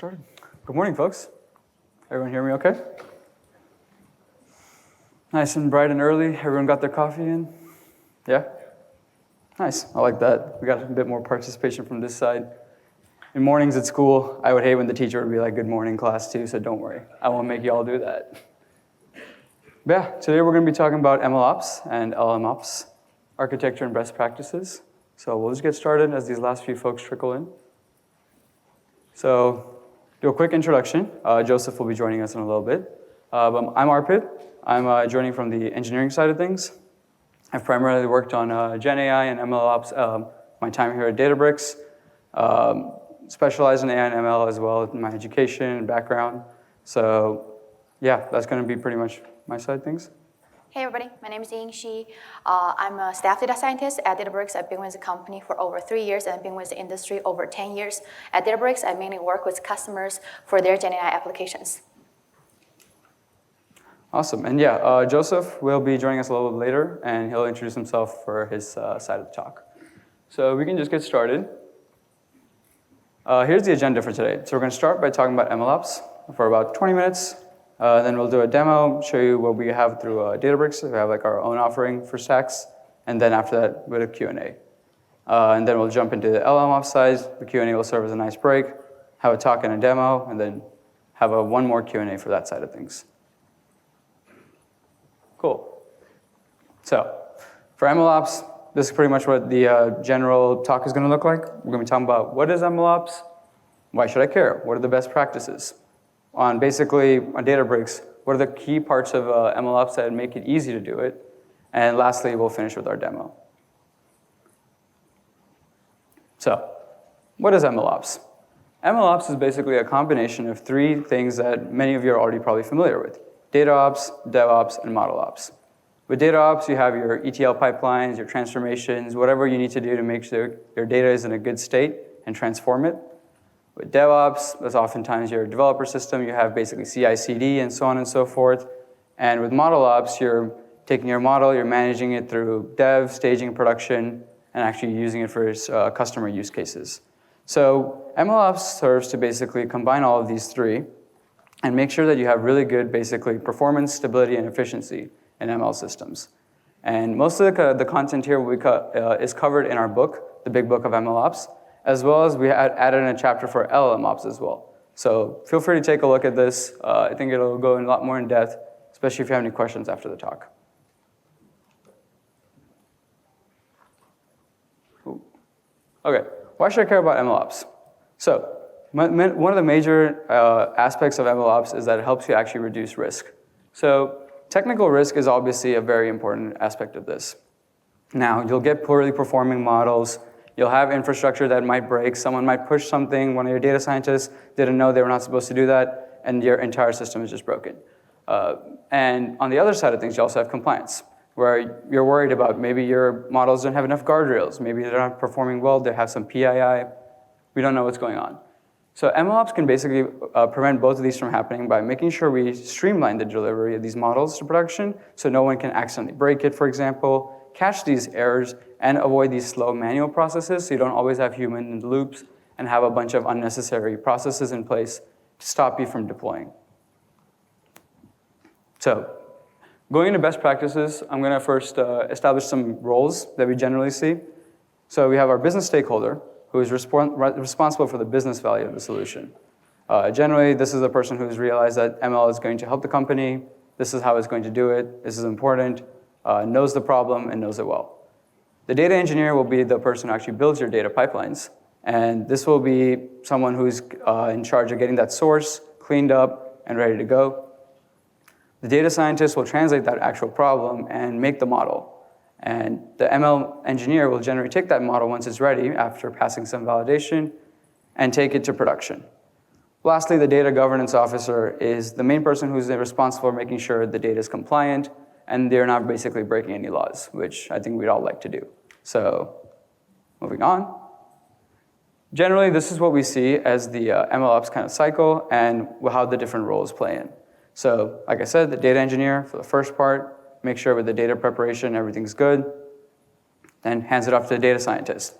started. Good morning, folks. Everyone hear me okay? Nice and bright and early. Everyone got their coffee in? Yeah? Nice. I like that. We got a bit more participation from this side. In mornings at school, I would hate when the teacher would be like, good morning, class too, so don't worry. I won't make you all do that. But yeah, today we're going to be talking about MLOps and LLMOps, architecture and best practices. So we'll just get started as these last few folks trickle in. So do a quick introduction. Joseph will be joining us in a little bit. But I'm Arpit. I'm joining from the engineering side of things. I've primarily worked on Gen AI and MLOps my time here at Databricks. Specialized in AI and ML as well in my education and background. So yeah, that's going to be pretty much my side of things. Hey everybody, my name is Yinxi. I'm a staff data scientist at Databricks. I've been with the company for over 3 years and I've been with the industry over 10 years. At Databricks, I mainly work with customers for their Gen AI applications. Awesome, and yeah, Joseph will be joining us a little bit later and he'll introduce himself for his side of the talk. So we can just get started. Here's the agenda for today. So we're going to start by talking about MLOps for about 20 minutes. Then we'll do a demo, show you what we have through Databricks. We have like our own offering for stacks. And then after that, with a Q&A. And then we'll jump into the LLMOps side. The Q&A will serve as a nice break, have a talk and a demo, and then have one more Q&A for that side of things. Cool. So for MLOps, this is pretty much what the general talk is going to look like. We're going to be talking about what is MLOps, why should I care, what are the best practices. On Databricks, what are the key parts of MLOps that make it easy to do it? And lastly, we'll finish with our demo. So, what is MLOps? MLOps is basically a combination of three things that many of you are already probably familiar with: DataOps, DevOps, and ModelOps. With DataOps, you have your ETL pipelines, your transformations, whatever you need to do to make sure your data is in a good state and transform it. With DevOps, that's oftentimes your developer system. You have basically CI/CD and so on and so forth. And with ModelOps, you're taking your model, you're managing it through dev, staging, production, and actually using it for customer use cases. So MLOps serves to basically combine all of these three and make sure that you have really good, basically, performance, stability, and efficiency in ML systems. And most of the content here is covered in our book, the Big Book of MLOps, as well as we added in a chapter for LLMOps as well. So feel free to take a look at this. I think it'll go in a lot more in depth, especially if you have any questions after the talk. Ooh. Okay, why should I care about MLOps? So one of the major aspects of MLOps is that it helps you actually reduce risk. So technical risk is obviously a very important aspect of this. Now, you'll get poorly performing models. You'll have infrastructure that might break. Someone might push something. One of your data scientists didn't know they were not supposed to do that, and your entire system is just broken. And on the other side of things, you also have compliance, where you're worried about maybe your models don't have enough guardrails. Maybe they're not performing well. They have some PII. We don't know what's going on. So MLOps can basically prevent both of these from happening by making sure we streamline the delivery of these models to production so no one can accidentally break it, for example, catch these errors, and avoid these slow manual processes so you don't always have human in the loops and have a bunch of unnecessary processes in place to stop you from deploying. So going into best practices, I'm going to first establish some roles that we generally see. So we have our business stakeholder, who is responsible for the business value of the solution. Generally, this is the person who's realized that ML is going to help the company. This is how it's going to do it. This is important, knows the problem, and knows it well. The data engineer will be the person who actually builds your data pipelines. And this will be someone who's in charge of getting that source cleaned up and ready to go. The data scientist will translate that actual problem and make the model. And the ML engineer will generally take that model once it's ready after passing some validation and take it to production. Lastly, the data governance officer is the main person who's responsible for making sure the data is compliant and they're not basically breaking any laws, which I think we'd all like to do. So moving on. Generally, this is what we see as the MLOps kind of cycle and how the different roles play in. So like I said, the data engineer for the first part, make sure with the data preparation everything's good, then hands it off to the data scientist.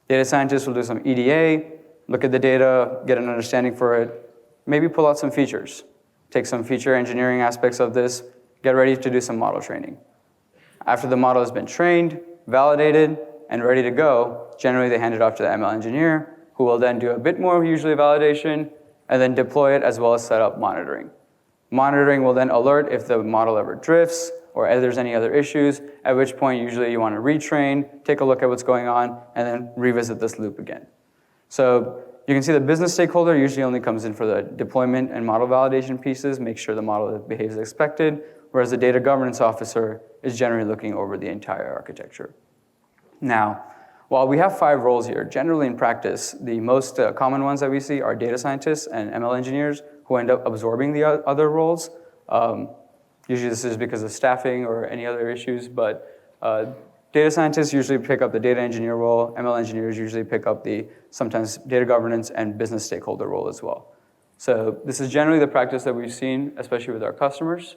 Data scientist will do some EDA, look at the data, get an understanding for it, maybe pull out some features, take some feature engineering aspects of this, get ready to do some model training. After the model has been trained, validated, and ready to go, generally they hand it off to the ML engineer, who will then do a bit more usually validation, and then deploy it as well as set up monitoring. Monitoring will then alert if the model ever drifts or if there's any other issues, at which point usually you want to retrain, take a look at what's going on, and then revisit this loop again. So you can see the business stakeholder usually only comes in for the deployment and model validation pieces, make sure the model behaves as expected, whereas the data governance officer is generally looking over the entire architecture. Now, while we have 5 roles here, generally in practice, the most common ones that we see are data scientists and ML engineers who end up absorbing the other roles. Usually this is because of staffing or any other issues, but data scientists usually pick up the data engineer role. ML engineers usually pick up the sometimes data governance and business stakeholder role as well. So this is generally the practice that we've seen, especially with our customers.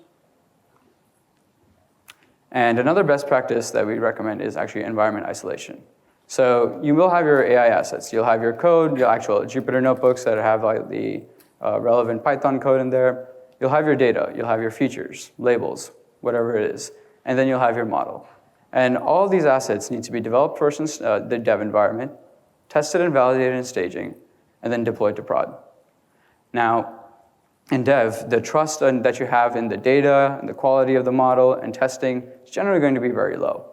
And another best practice that we recommend is actually environment isolation. So you will have your AI assets. You'll have your code, your actual Jupyter notebooks that have like the relevant Python code in there. You'll have your data. You'll have your features, labels, whatever it is. And then you'll have your model. And all these assets need to be developed first in the dev environment, tested and validated in staging, and then deployed to prod. Now, in dev, the trust that you have in the data and the quality of the model and testing is generally going to be very low.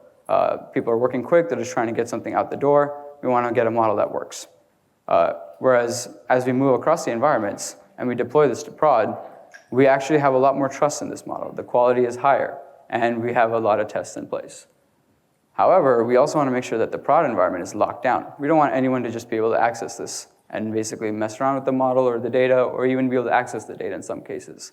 People are working quick, they're just trying to get something out the door. We want to get a model that works. Whereas as we move across the environments and we deploy this to prod, we actually have a lot more trust in this model. The quality is higher, and we have a lot of tests in place. However, we also want to make sure that the prod environment is locked down. We don't want anyone to just be able to access this and basically mess around with the model or the data, or even be able to access the data in some cases.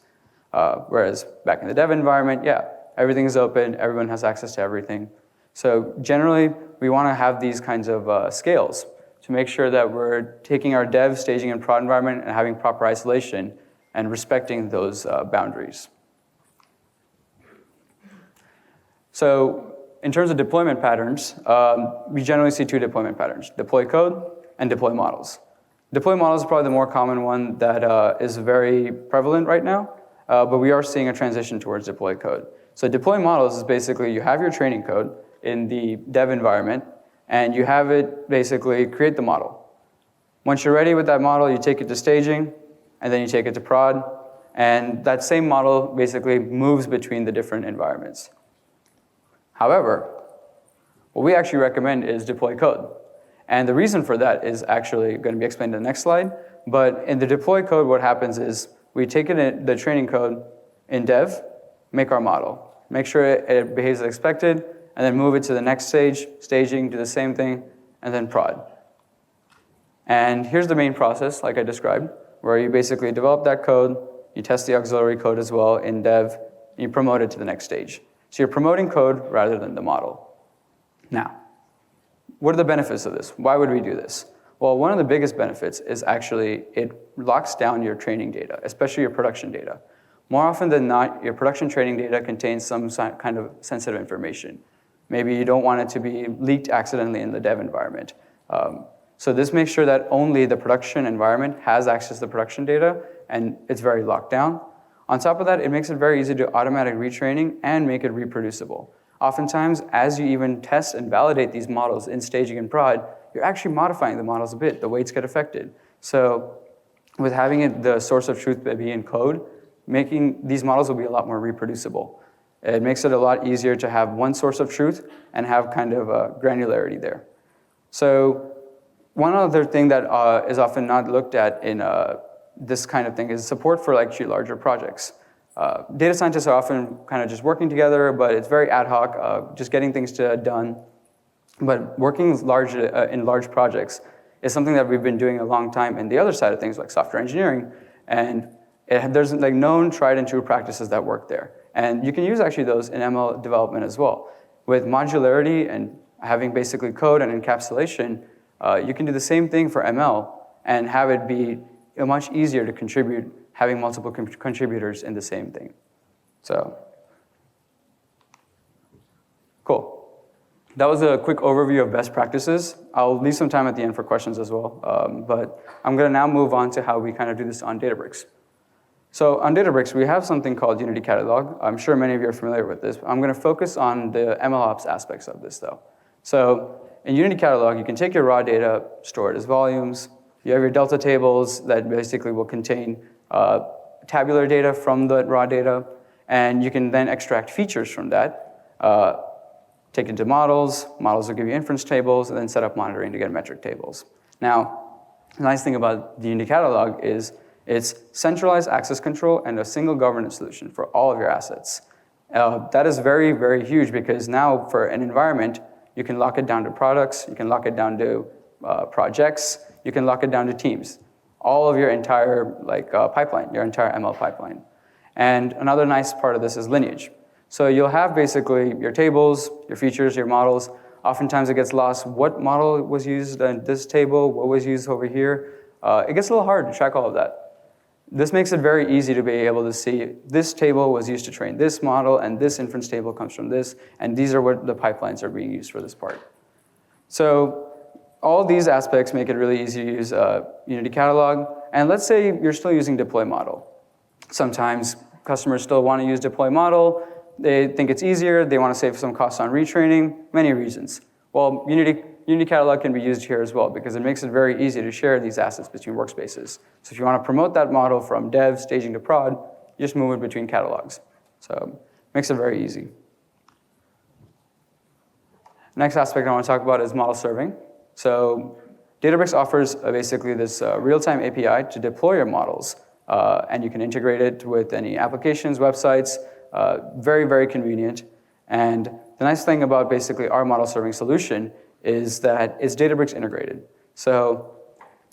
Whereas back in the dev environment, yeah, everything is open, everyone has access to everything. So generally, we want to have these kinds of scales to make sure that we're taking our dev, staging, and prod environment and having proper isolation and respecting those boundaries. So in terms of deployment patterns, we generally see 2 deployment patterns: deploy code and deploy models. Deploy models is probably the more common one that is very prevalent right now, but we are seeing a transition towards deploy code. So deploy models is basically you have your training code in the dev environment, and you have it basically create the model. Once you're ready with that model, you take it to staging, and then you take it to prod, and that same model basically moves between the different environments. However, what we actually recommend is deploy code. And the reason for that is actually going to be explained in the next slide. But in the deploy code, what happens is we take the training code in dev, make our model, make sure it behaves as expected, and then move it to the next stage, staging, do the same thing, and then prod. And here's the main process, like I described, where you basically develop that code, you test the auxiliary code as well in dev, and you promote it to the next stage. So you're promoting code rather than the model. Now, what are the benefits of this? Why would we do this? Well, one of the biggest benefits is actually it locks down your training data, especially your production data. More often than not, your production training data contains some kind of sensitive information. Maybe you don't want it to be leaked accidentally in the dev environment. So this makes sure that only the production environment has access to the production data, and it's very locked down. On top of that, it makes it very easy to automatic retraining and make it reproducible. Oftentimes, as you even test and validate these models in staging and prod, you're actually modifying the models a bit. The weights get affected. So with having the source of truth be in code, making these models will be a lot more reproducible. It makes it a lot easier to have one source of truth and have kind of a granularity there. So one other thing that is often not looked at in this kind of thing is support for actually larger projects. Data scientists are often kind of just working together, but it's very ad hoc, just getting things done. But working in large projects is something that we've been doing a long time. And the other side of things, like software engineering, and there's like known tried and true practices that work there. And you can use actually those in ML development as well. With modularity and having basically code and encapsulation, you can do the same thing for ML and have it be much easier to contribute, having multiple contributors in the same thing. So, cool. that was a quick overview of best practices. I'll leave some time at the end for questions as well, but I'm going to now move on to how we kind of do this on Databricks. So on Databricks, we have something called Unity Catalog. I'm sure many of you are familiar with this. I'm going to focus on the MLOps aspects of this, though. So in Unity Catalog, you can take your raw data, store it as volumes. You have your delta tables that basically will contain tabular data from the raw data, and you can then extract features from that, take it to models. Models will give you inference tables, and then set up monitoring to get metric tables. Now, the nice thing about the Unity Catalog is it's centralized access control and a single governance solution for all of your assets. That is very, very huge because now for an environment, you can lock it down to products, you can lock it down to projects, you can lock it down to teams. All of your entire pipeline, your entire ML pipeline. And another nice part of this is lineage. So you'll have basically your tables, your features, your models. Oftentimes it gets lost. What model was used in this table? What was used over here? It gets a little hard to track all of that. This makes it very easy to be able to see this table was used to train this model, and this inference table comes from this, and these are what the pipelines are being used for this part. So all these aspects make it really easy to use Unity Catalog. And let's say you're still using deploy model. Sometimes customers still want to use deploy model. They think it's easier. They want to save some costs on retraining. Many reasons. Well, Unity Catalog can be used here as well because it makes it very easy to share these assets between workspaces. So if you want to promote that model from dev, staging to prod, you just move it between catalogs. So it makes it very easy. Next aspect I want to talk about is model serving. So Databricks offers basically this real-time API to deploy your models. And you can integrate it with any applications, websites. Very, very convenient. And the nice thing about basically our model serving solution is that it's Databricks integrated. So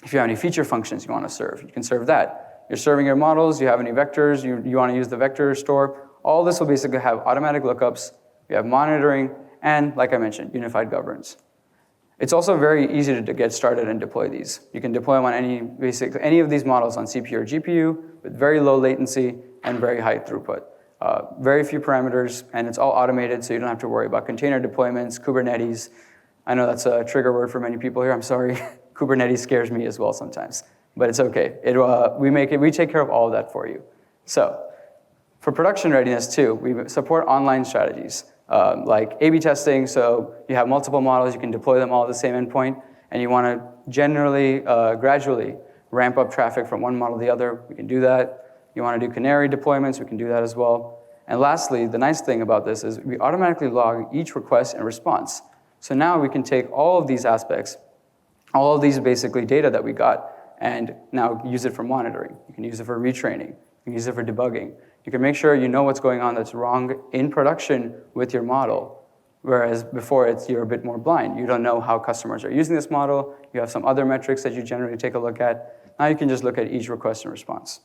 if you have any feature functions you want to serve, you can serve that. You're serving your models, you have any vectors, you want to use the vector store. All this will basically have automatic lookups, you have monitoring, and like I mentioned, unified governance. It's also very easy to get started and deploy these. You can deploy them on any of these models on CPU or GPU with very low latency and very high throughput. Very few parameters, and it's all automated, so you don't have to worry about container deployments, Kubernetes. I know that's a trigger word for many people here, I'm sorry. Kubernetes scares me as well sometimes, but it's okay. We take care of all of that for you. So, for production readiness too, we support online strategies, like A/B testing, so you have multiple models, you can deploy them all at the same endpoint, and you want to generally, gradually ramp up traffic from one model to the other, we can do that. You want to do canary deployments, we can do that as well. And lastly, the nice thing about this is we automatically log each request and response. So now we can take all of these aspects, all of these basically data that we got, and now use it for monitoring. You can use it for retraining. You can use it for debugging. You can make sure you know what's going on that's wrong in production with your model, whereas before you're a bit more blind. You don't know how customers are using this model. You have some other metrics that you generally take a look at. Now you can just look at each request and response.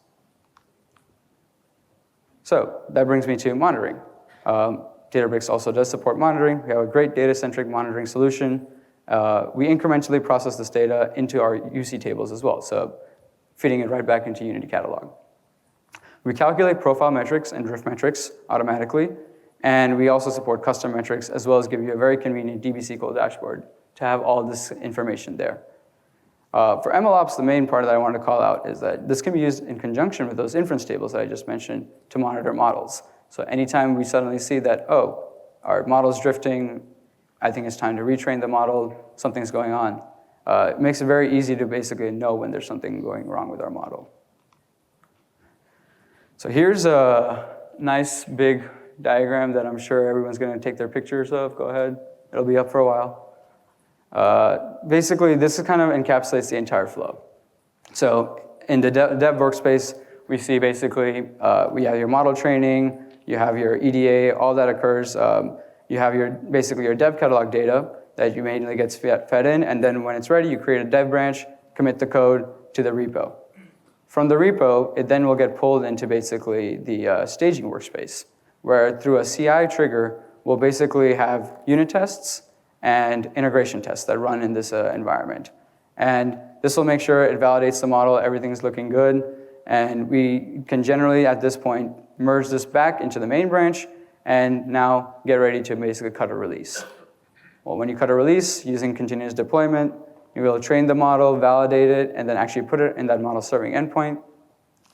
So that brings me to monitoring. Databricks also does support monitoring. We have a great data-centric monitoring solution. We incrementally process this data into our UC tables as well, so feeding it right back into Unity Catalog. We calculate profile metrics and drift metrics automatically, and we also support custom metrics as well as give you a very convenient DB SQL dashboard to have all this information there. For MLOps, the main part that I want to call out is that this can be used in conjunction with those inference tables that I just mentioned to monitor models. So anytime we suddenly see that, oh, our model's drifting, I think it's time to retrain the model, something's going on, it makes it very easy to basically know when there's something going wrong with our model. So here's a nice big diagram that I'm sure everyone's going to take their pictures of. Go ahead. It'll be up for a while. Basically, this kind of encapsulates the entire flow. So in the dev workspace, we see basically we have your model training, you have your EDA, all that occurs. You have basically your dev catalog data that you mainly gets fed in, and then when it's ready, you create a dev branch, commit the code to the repo. From the repo, it then will get pulled into basically the staging workspace, where through a CI trigger, we'll basically have unit tests and integration tests that run in this environment. And this will make sure it validates the model, everything's looking good, and we can generally, at this point, merge this back into the main branch and now get ready to basically cut a release. Well, when you cut a release using continuous deployment, you will train the model, validate it, and then actually put it in that model serving endpoint.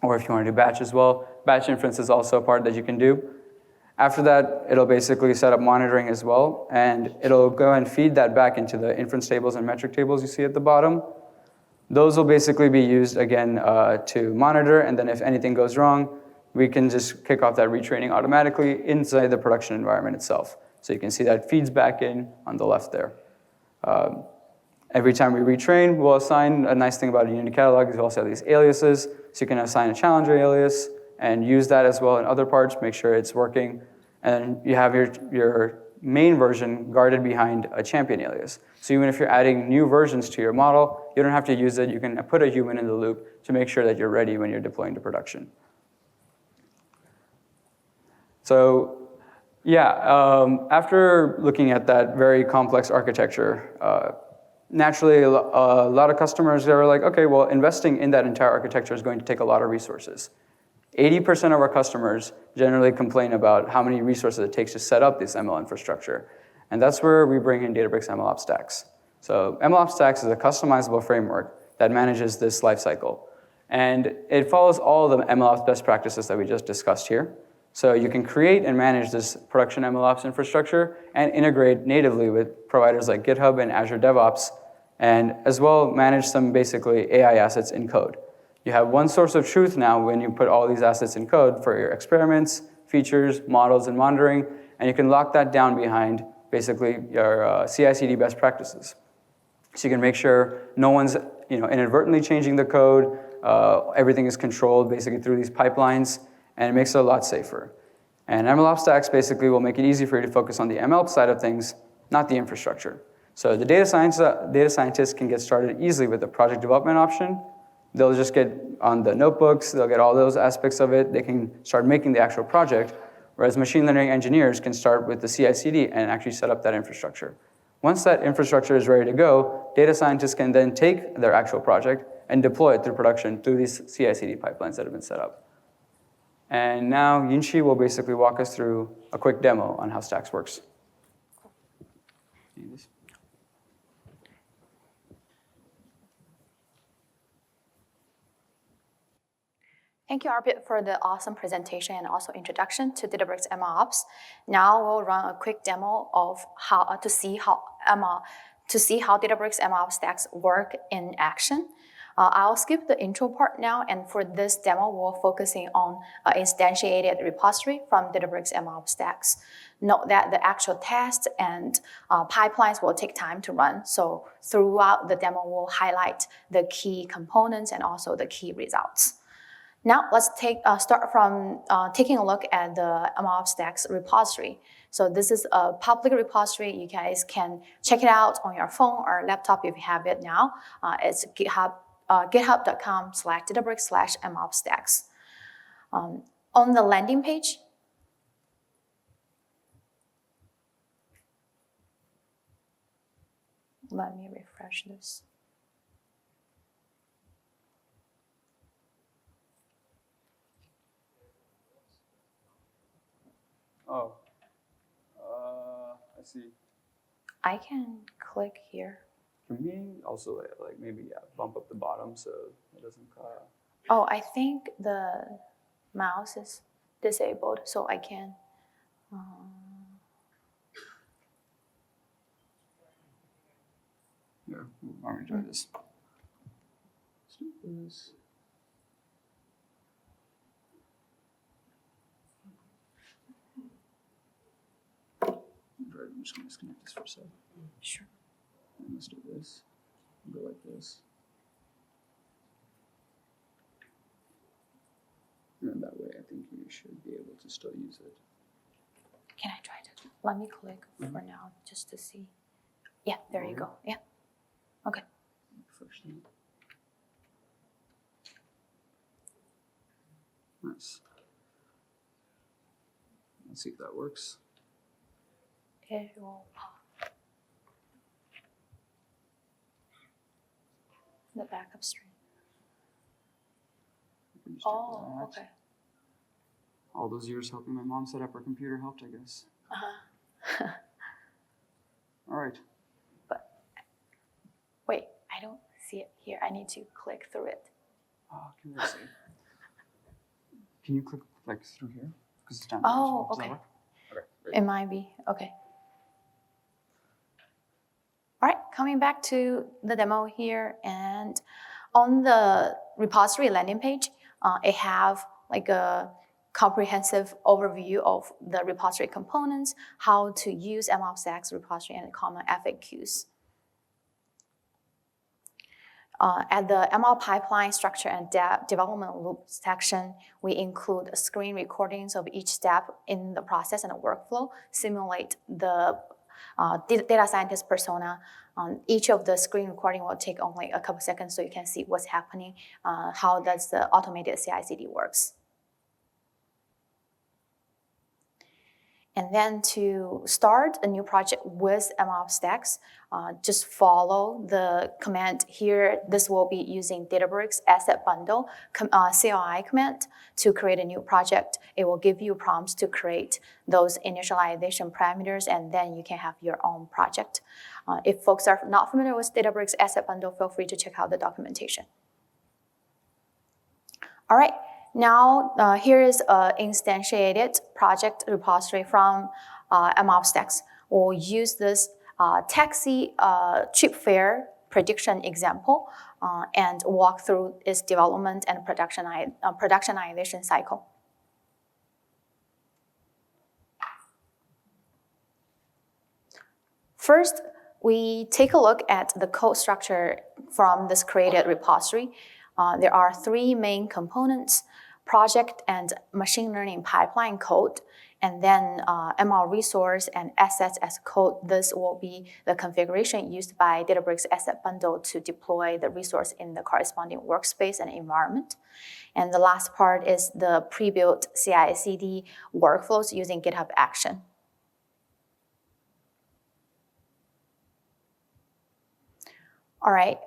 Or if you want to do batch as well, batch inference is also a part that you can do. After that, it'll basically set up monitoring as well, and it'll go and feed that back into the inference tables and metric tables you see at the bottom. Those will basically be used again to monitor, and then if anything goes wrong, we can just kick off that retraining automatically inside the production environment itself. So you can see that feeds back in on the left there. Every time we retrain, we'll assign, a nice thing about a Unity catalog is we also have these aliases, so you can assign a challenger alias and use that as well in other parts, make sure it's working. And you have your main version guarded behind a champion alias. So even if you're adding new versions to your model, you don't have to use it. You can put a human in the loop to make sure that you're ready when you're deploying to production. So yeah, after looking at that very complex architecture, naturally a lot of customers are like, okay, well, investing in that entire architecture is going to take a lot of resources. 80% of our customers generally complain about how many resources it takes to set up this ML infrastructure. And that's where we bring in Databricks MLOps Stacks. So MLOps Stacks is a customizable framework that manages this lifecycle. And it follows all the MLOps best practices that we just discussed here. So you can create and manage this production MLOps infrastructure and integrate natively with providers like GitHub and Azure DevOps, and as well manage some basically AI assets in code. You have one source of truth now when you put all these assets in code for your experiments, features, models, and monitoring, and you can lock that down behind basically your CI/CD best practices. So you can make sure no one's inadvertently changing the code, everything is controlled basically through these pipelines, and it makes it a lot safer. And MLOps Stacks basically will make it easy for you to focus on the ML side of things, not the infrastructure. So the data scientists can get started easily with the project development option. They'll just get on the notebooks, they'll get all those aspects of it, they can start making the actual project, whereas machine learning engineers can start with the CI/CD and actually set up that infrastructure. Once that infrastructure is ready to go, data scientists can then take their actual project and deploy it through production through these CI/CD pipelines that have been set up. And now Yinxi will basically walk us through a quick demo on how Stacks works. Thank you, Arpit, for the awesome presentation and also introduction to Databricks MLOps. Now we'll run a quick demo of how to see how Databricks MLOps stacks work in action. I'll skip the intro part now, and for this demo, we're focusing on instantiated repository from Databricks MLOps stacks. Note that the actual tests and pipelines will take time to run, so throughout the demo, we'll highlight the key components and also the key results. Now let's start from taking a look at the MLOps stacks repository. So this is a public repository. You guys can check it out on your phone or laptop if you have it now. It's github.com/Databricks/MLOps stacks. On the landing page, let me refresh this. Oh, I see. I can click here. Can we also maybe bump up the bottom so it doesn't Oh, I think the mouse is disabled, so I can. Here, why don't we try this? Let's do this. I'm just going to disconnect this for a second. Sure. And let's do this. Go like this. And that way I think you should be able to still use it. Can I try to? Let me click for now just to see. Yeah, there you go. Yeah. Okay. Refresh that. Nice. Let's see if that works. It will pop. The backup stream. Oh, okay. All those years helping my mom set up her computer helped, I guess. Uh-huh. All right. see it here. I need to click through it. Oh, can you see? Can you click like through here? Because it's down Oh, there. Does that okay. work? Okay. Great. It might be, okay. All right, coming back to the demo here, and on the repository landing page, it have like a comprehensive overview of the repository components, how to use MLOps stacks repository, and common FAQs. At the ML pipeline structure and development loop section, we include screen recordings of each step in the process and the workflow, simulate the data scientist persona. Each of the screen recording will take only a couple seconds so you can see what's happening, how does the automated CI/CD works. And then to start a new project with MLOps stacks, just follow the command here. This will be using Databricks Asset Bundle CLI command to create a new project. It will give you prompts to create those initialization parameters, and then you can have your own project. If folks are not familiar with Databricks Asset Bundle, feel free to check out the documentation. All right. Now, here is an instantiated project repository from MLOps stacks. We'll use this taxi trip fare prediction example and walk through its development and productionization cycle. First, we take a look at the code structure from this created repository. There are three main components: project and machine learning pipeline code, and then ML resource and assets as code. This will be the configuration used by Databricks Asset Bundle to deploy the resource in the corresponding workspace and environment. And the last part is the pre-built CI/CD workflows using GitHub Action. All right,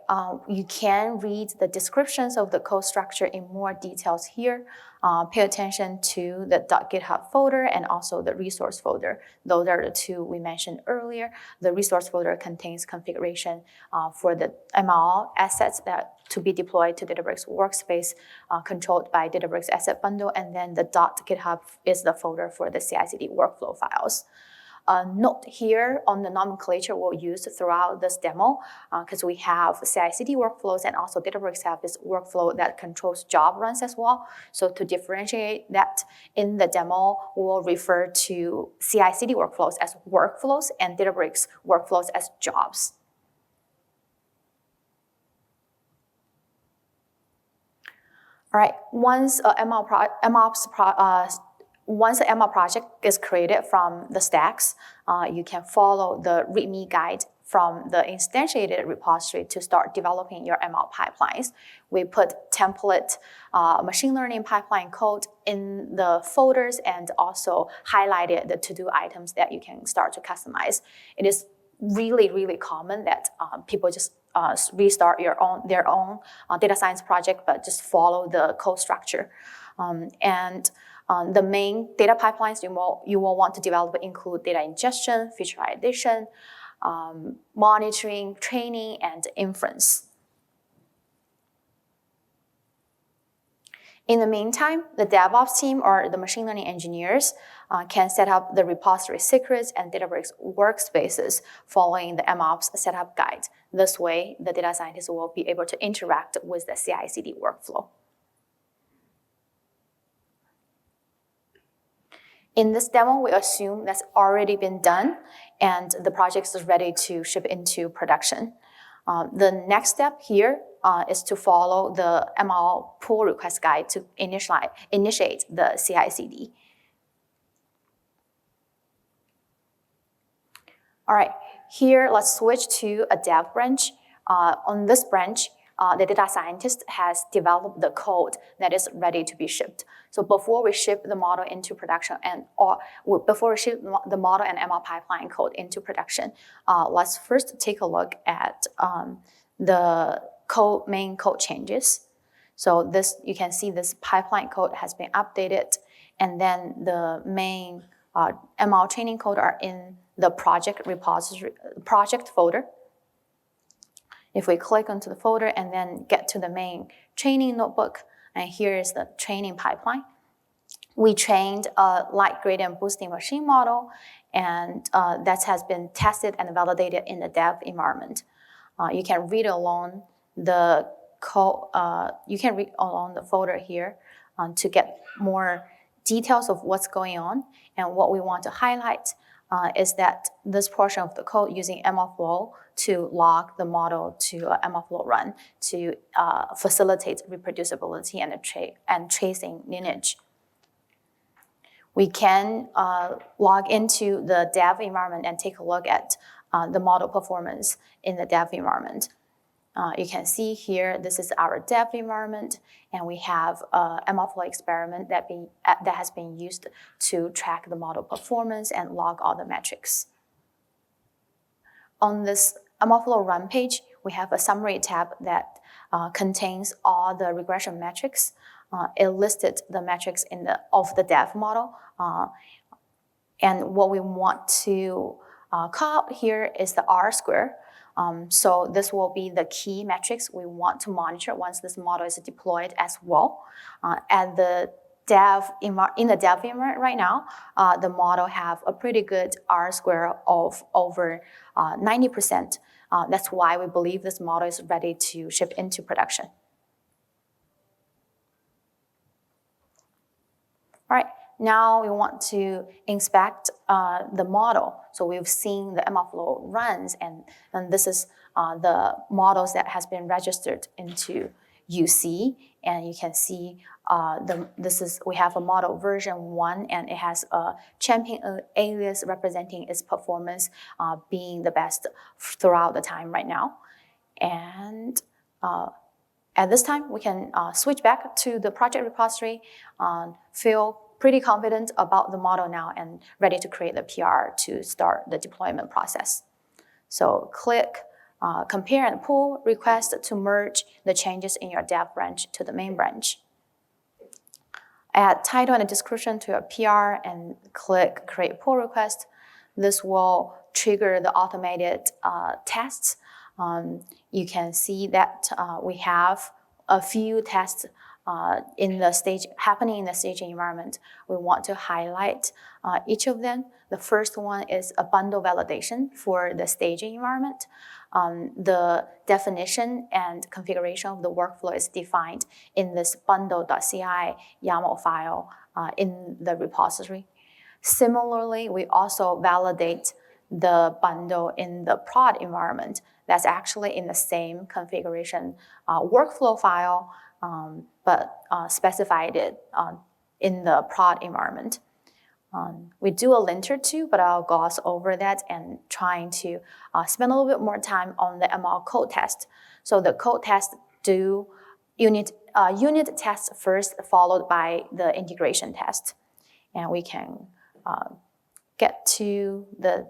you can read the descriptions of the code structure in more details here. Pay attention to the .github folder and also the resource folder. Those are the two we mentioned earlier. The resource folder contains configuration for the ML assets that to be deployed to Databricks workspace controlled by Databricks Asset Bundle, and then the .github is the folder for the CI/CD workflow files. Note here on the nomenclature we'll use throughout this demo, because we have CI/CD workflows and also Databricks have this workflow that controls job runs as well. So to differentiate that in the demo, we'll refer to CI/CD workflows as workflows and Databricks workflows as jobs. All right, once once the ML project is created from the stacks, you can follow the README guide from the instantiated repository to start developing your ML pipelines. We put template machine learning pipeline code in the folders and also highlighted the to-do items that you can start to customize. It is really, really common that people just restart their own data science project, but just follow the code structure. The main data pipelines you will want to develop include data ingestion, feature addition, monitoring, training, and inference. In the meantime, the DevOps team or the machine learning engineers can set up the repository secrets and Databricks workspaces following the MLOps setup guide. This way, the data scientists will be able to interact with the CI/CD workflow. In this demo, we assume that's already been done and the project is ready to ship into production. The next step here is to follow the ML pull request guide to initiate the CI/CD. All right, here let's switch to a dev branch. On this branch, the data scientist has developed the code that is ready to be shipped. So before we ship the model into production before we ship the model and ML pipeline code into production, let's first take a look at the main code changes. So this, you can see this pipeline code has been updated, and then the main ML training code are in the project repository, project folder. If we click onto the folder and then get to the main training notebook, and here is the training pipeline. We trained a light gradient boosting machine model, and that has been tested and validated in the dev environment. You can read along the code. You can read along the folder here to get more details of what's going on. And what we want to highlight is that this portion of the code using MLflow to log the model to MLflow run to facilitate reproducibility and tracing lineage. We can log into the dev environment and take a look at the model performance in the dev environment. You can see here, this is our dev environment, and we have a MLflow experiment that has been used to track the model performance and log all the metrics. On this MLflow run page, we have a summary tab that contains all the regression metrics. It listed the metrics of the dev model. And what we want to call out here is the R-square. So this will be the key metrics we want to monitor once this model is deployed as well. In the dev environment right now, the model have a pretty good R-square of over 90%. That's why we believe this model is ready to ship into production. All right, now we want to inspect the model. So we've seen the MLflow runs, and this is the models that has been registered into UC, and you can see we have a model version 1, and it has a champion alias representing its performance being the best throughout the time right now. And at this time, we can switch back to the project repository, feel pretty confident about the model now and ready to create the PR to start the deployment process. So click compare and pull request to merge the changes in your dev branch to the main branch. Add title and a description to your PR and click create pull request. This will trigger the automated tests. You can see that we have a few tests happening in the staging environment. We want to highlight each of them. The first one is a bundle validation for the staging environment. The definition and configuration of the workflow is defined in this bundle.ci YAML file in the repository. Similarly, we also validate the bundle in the prod environment. That's actually in the same configuration workflow file, but specified it in the prod environment. We do a linter too, but I'll gloss over that and trying to spend a little bit more time on the ML code test. So the code test do unit test first, followed by the integration test. And we can get to the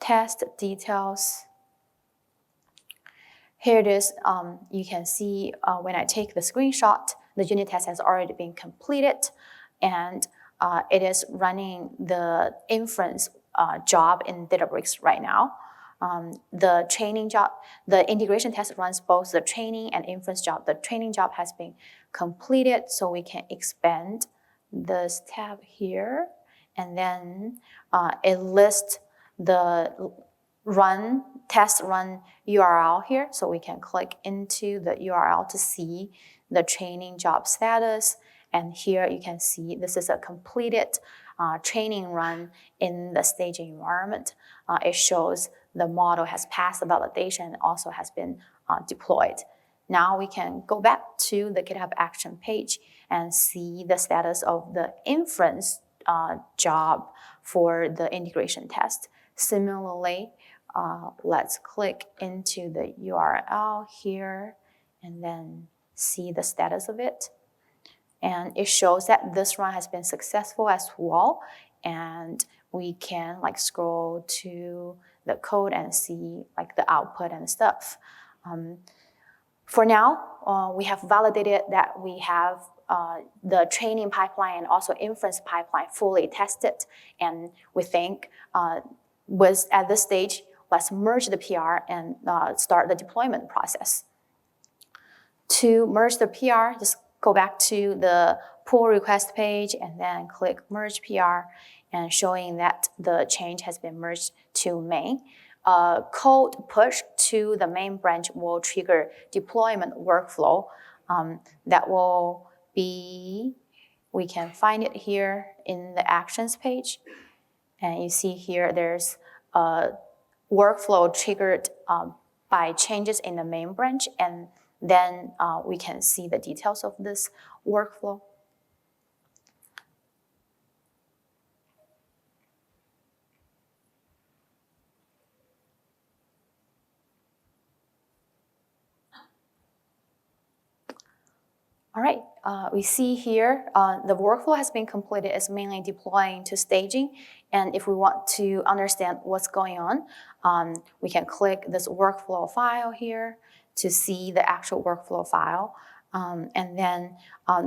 test details. Here it is. You can see when I take the screenshot, the unit test has already been completed, and it is running the inference job in Databricks right now. The training job, the integration test runs both the training and inference job. The training job has been completed, so we can expand this tab here, and then it lists the test run URL here, so we can click into the URL to see the training job status. And here you can see this is a completed training run in the staging environment. It shows the model has passed the validation and also has been deployed. Now we can go back to the GitHub action page and see the status of the inference job for the integration test. Similarly, let's click into the URL here and then see the status of it. And it shows that this run has been successful as well. And we can scroll to the code and see the output and stuff. For now, we have validated that we have the training pipeline and also inference pipeline fully tested. And we think at this stage, let's merge the PR and start the deployment process. To merge the PR, just go back to the pull request page and then click merge PR, and showing that the change has been merged to main. Code push to the main branch will trigger deployment workflow. That will be, we can find it here in the actions page. And you see here there's a workflow triggered by changes in the main branch, and then we can see the details of this workflow. All right, we see here the workflow has been completed. It's mainly deploying to staging. And if we want to understand what's going on, we can click this workflow file here to see the actual workflow file. And then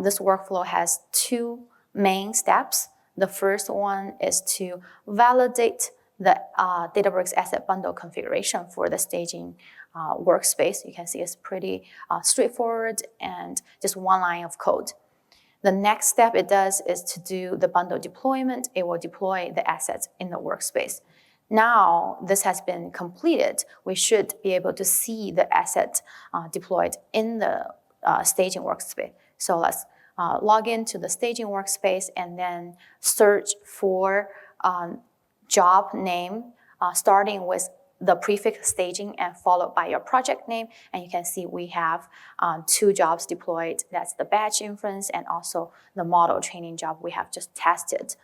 this workflow has two main steps. The first one is to validate the Databricks asset bundle configuration for the staging workspace. You can see it's pretty straightforward and just one line of code. The next step it does is to do the bundle deployment. It will deploy the assets in the workspace. Now this has been completed, we should be able to see the asset deployed in the staging workspace. So let's log into the staging workspace and then search for job name, starting with the prefix staging and followed by your project name. And you can see we have two jobs deployed. That's the batch inference and also the model training job we have just tested.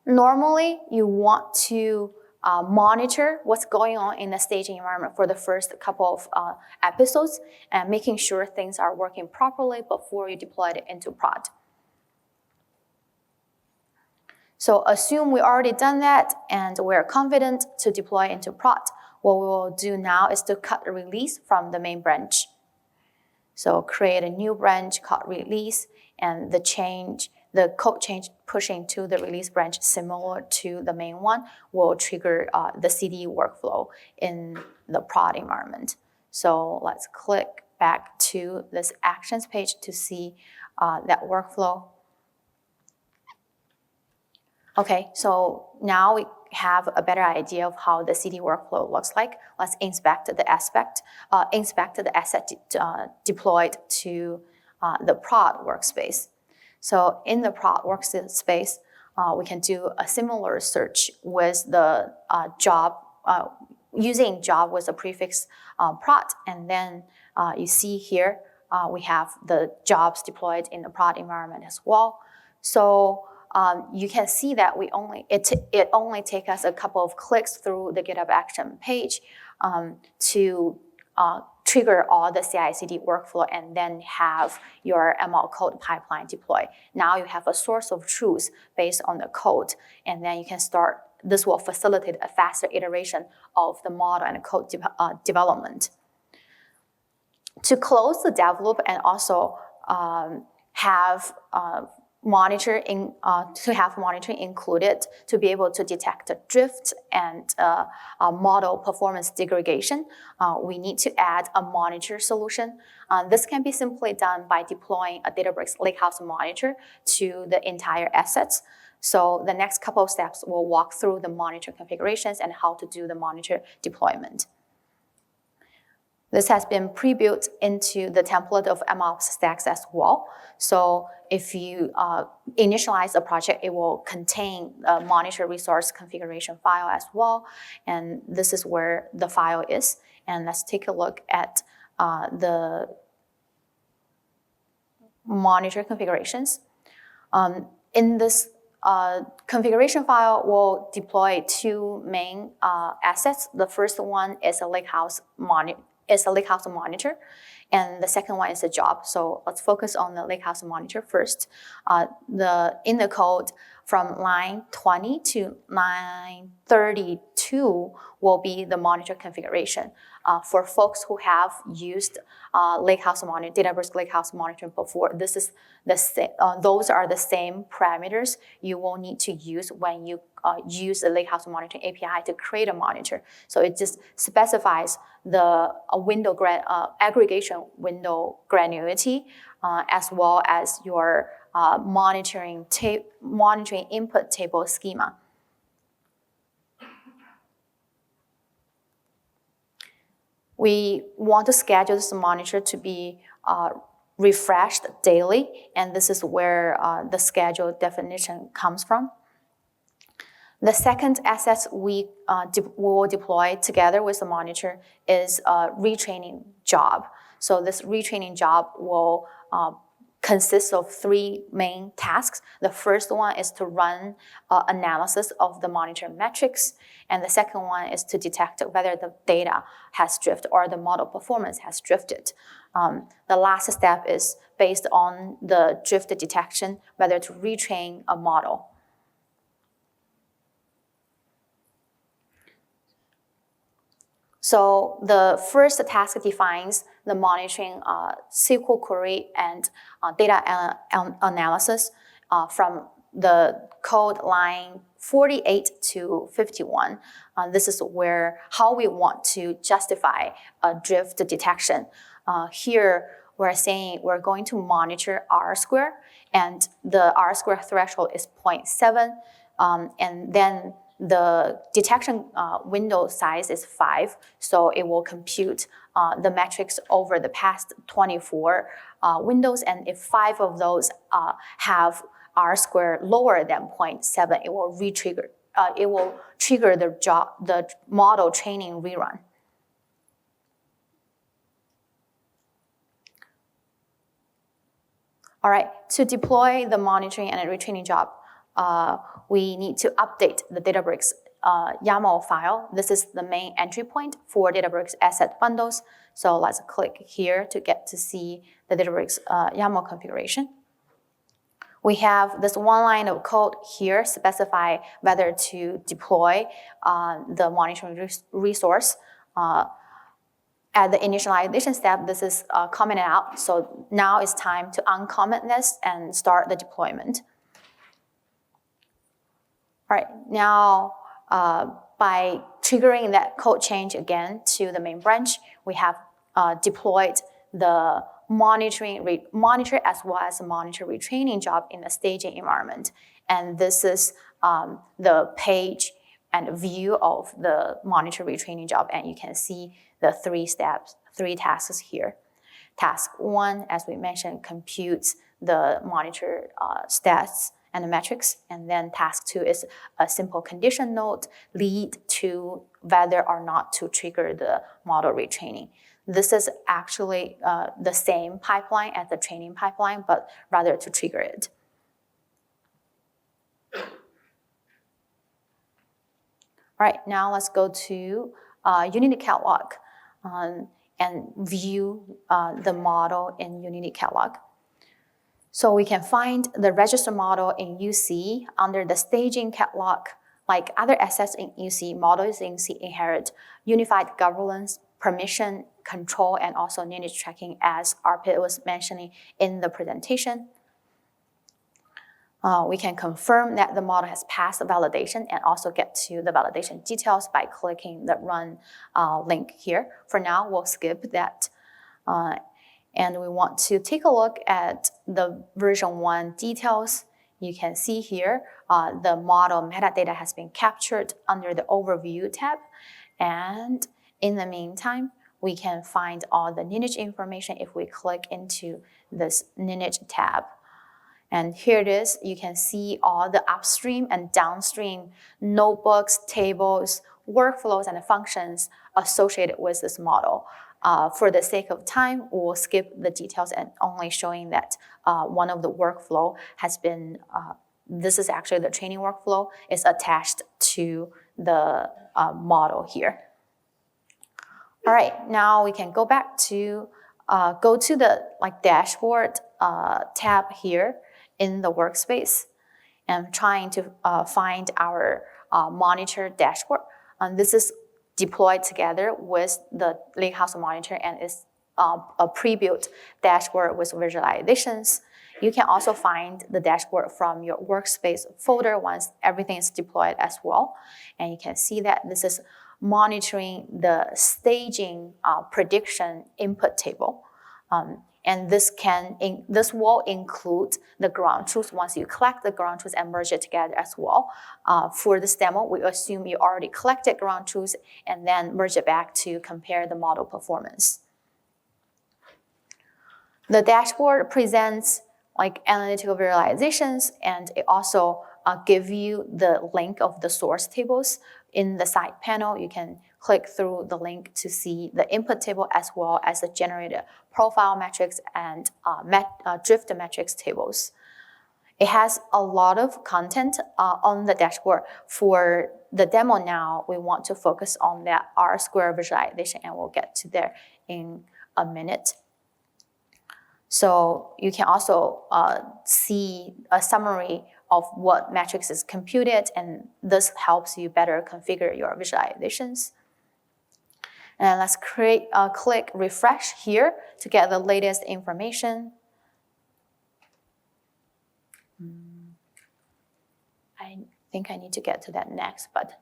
Normally, you want to monitor what's going on in the staging environment for the first couple of episodes and making sure things are working properly before you deploy it into prod. So assume we already done that and we're confident to deploy into prod. What we will do now is to cut a release from the main branch. So create a new branch called release, and the code change pushing to the release branch similar to the main one will trigger the CD workflow in the prod environment. So let's click back to this actions page to see that workflow. Okay, so now we have a better idea of how the CD workflow looks like. Let's inspect the asset deployed to the prod workspace. So in the prod workspace, we can do a similar search with the job, using job with the prefix prod, and then you see here we have the jobs deployed in the prod environment as well. So you can see that it only takes us a couple of clicks through the GitHub action page to trigger all the CI/CD workflow and then have your ML code pipeline deploy. Now you have a source of truth based on the code, and then you can start. This will facilitate a faster iteration of the model and code development. To close the dev loop and also have monitoring included to be able to detect drift and model performance degradation, we need to add a monitor solution. This can be simply done by deploying a Databricks Lakehouse monitor to the entire assets. So the next couple of steps will walk through the monitor configurations and how to do the monitor deployment. This has been pre-built into the template of MLOps stacks as well. So if you initialize a project, it will contain a monitor resource configuration file as well. And this is where the file is. And let's take a look at the monitor configurations. In this configuration file, we'll deploy two main assets. The first one is a Lakehouse monitor, and the second one is a job. So let's focus on the Lakehouse monitor first. In the code, from line 20 to line 32 will be the monitor configuration. For folks who have used Lakehouse Monitor, Databricks Lakehouse Monitoring before, this is those are the same parameters you will need to use when you use the Lakehouse Monitoring API to create a monitor. So it just specifies the aggregation window granularity as well as your monitoring input table schema. We want to schedule this monitor to be refreshed daily, and this is where the schedule definition comes from. The second asset we will deploy together with the monitor is a retraining job. So this retraining job will consists of 3 main tasks. The first one is to run analysis of the monitor metrics, and the second one is to detect whether the data has drifted or the model performance has drifted. The last step is based on the drift detection, whether to retrain a model. So the first task defines the monitoring SQL query and data analysis from the code line 48 to 51. This is how we want to justify a drift detection. Here we're saying we're going to monitor R-square, and the R-square threshold is 0.7, and then the detection window size is 5, so it will compute the metrics over the past 24 windows, and if 5 of those have R-square lower than 0.7, it will trigger the model training rerun. All right, to deploy the monitoring and retraining job, we need to update the Databricks YAML file. This is the main entry point for Databricks asset bundles. So let's click here to get to see the Databricks YAML configuration. We have this one line of code here specify whether to deploy the monitoring resource. At the initialization step, this is commented out. So now it's time to uncomment this and start the deployment. All right, now by triggering that code change again to the main branch, we have deployed the monitor as well as the monitor retraining job in the staging environment. And this is the page and view of the monitor retraining job, and you can see the 3 tasks here. Task 1, as we mentioned, computes the monitor stats and the metrics, and then task 2 is a simple condition node lead to whether or not to trigger the model retraining. This is actually the same pipeline as the training pipeline, but rather to trigger it. All right, now let's go to Unity Catalog and view the model in Unity Catalog. So we can find the register model in UC under the staging catalog. Like other assets in UC, models in UC inherit unified governance, permission, control, and also lineage tracking, as Arpit was mentioning in the presentation. We can confirm that the model has passed the validation and also get to the validation details by clicking the run link here. For now, we'll skip that. And we want to take a look at the version 1 details. You can see here the model metadata has been captured under the Overview tab. And in the meantime, we can find all the lineage information if we click into this lineage tab. And here it is. You can see all the upstream and downstream notebooks, tables, workflows, and functions associated with this model. For the sake of time, we'll skip the details and only showing that one of the workflow has been, this is actually the training workflow, is attached to the model here. All right, now we can go back to, go to the dashboard tab here in the workspace. and trying to find our monitor dashboard. This is deployed together with the Lakehouse monitor and is a pre-built dashboard with visualizations. You can also find the dashboard from your workspace folder once everything is deployed as well. And you can see that this is monitoring the staging prediction input table. And this will include the ground truth once you collect the ground truth and merge it together as well. For this demo, we assume you already collected ground truth and then merge it back to compare the model performance. The dashboard presents like analytical visualizations, and it also give you the link of the source tables. In the side panel, you can click through the link to see the input table as well as the generated profile metrics and drift metrics tables. It has a lot of content on the dashboard. For the demo now, we want to focus on that R-square visualization, and we'll get to there in a minute. So you can also see a summary of what metrics is computed, and this helps you better configure your visualizations. And let's click refresh here to get the latest information. I think I need to get to that next, but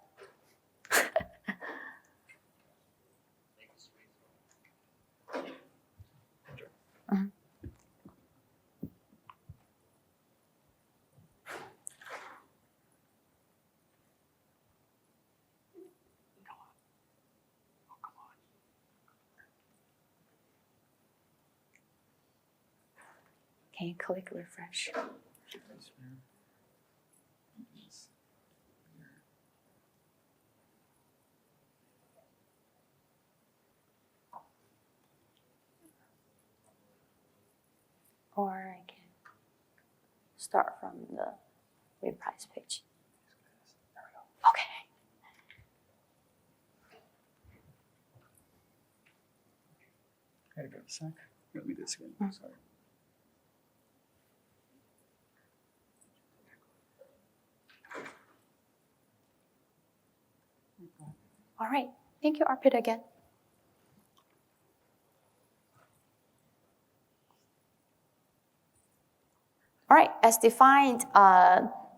can you click refresh? Or I can start from the reprise page. Okay. Gotta go a sec. Let me do this again. Sorry. All right. Thank you, Arpit, again. All right, as defined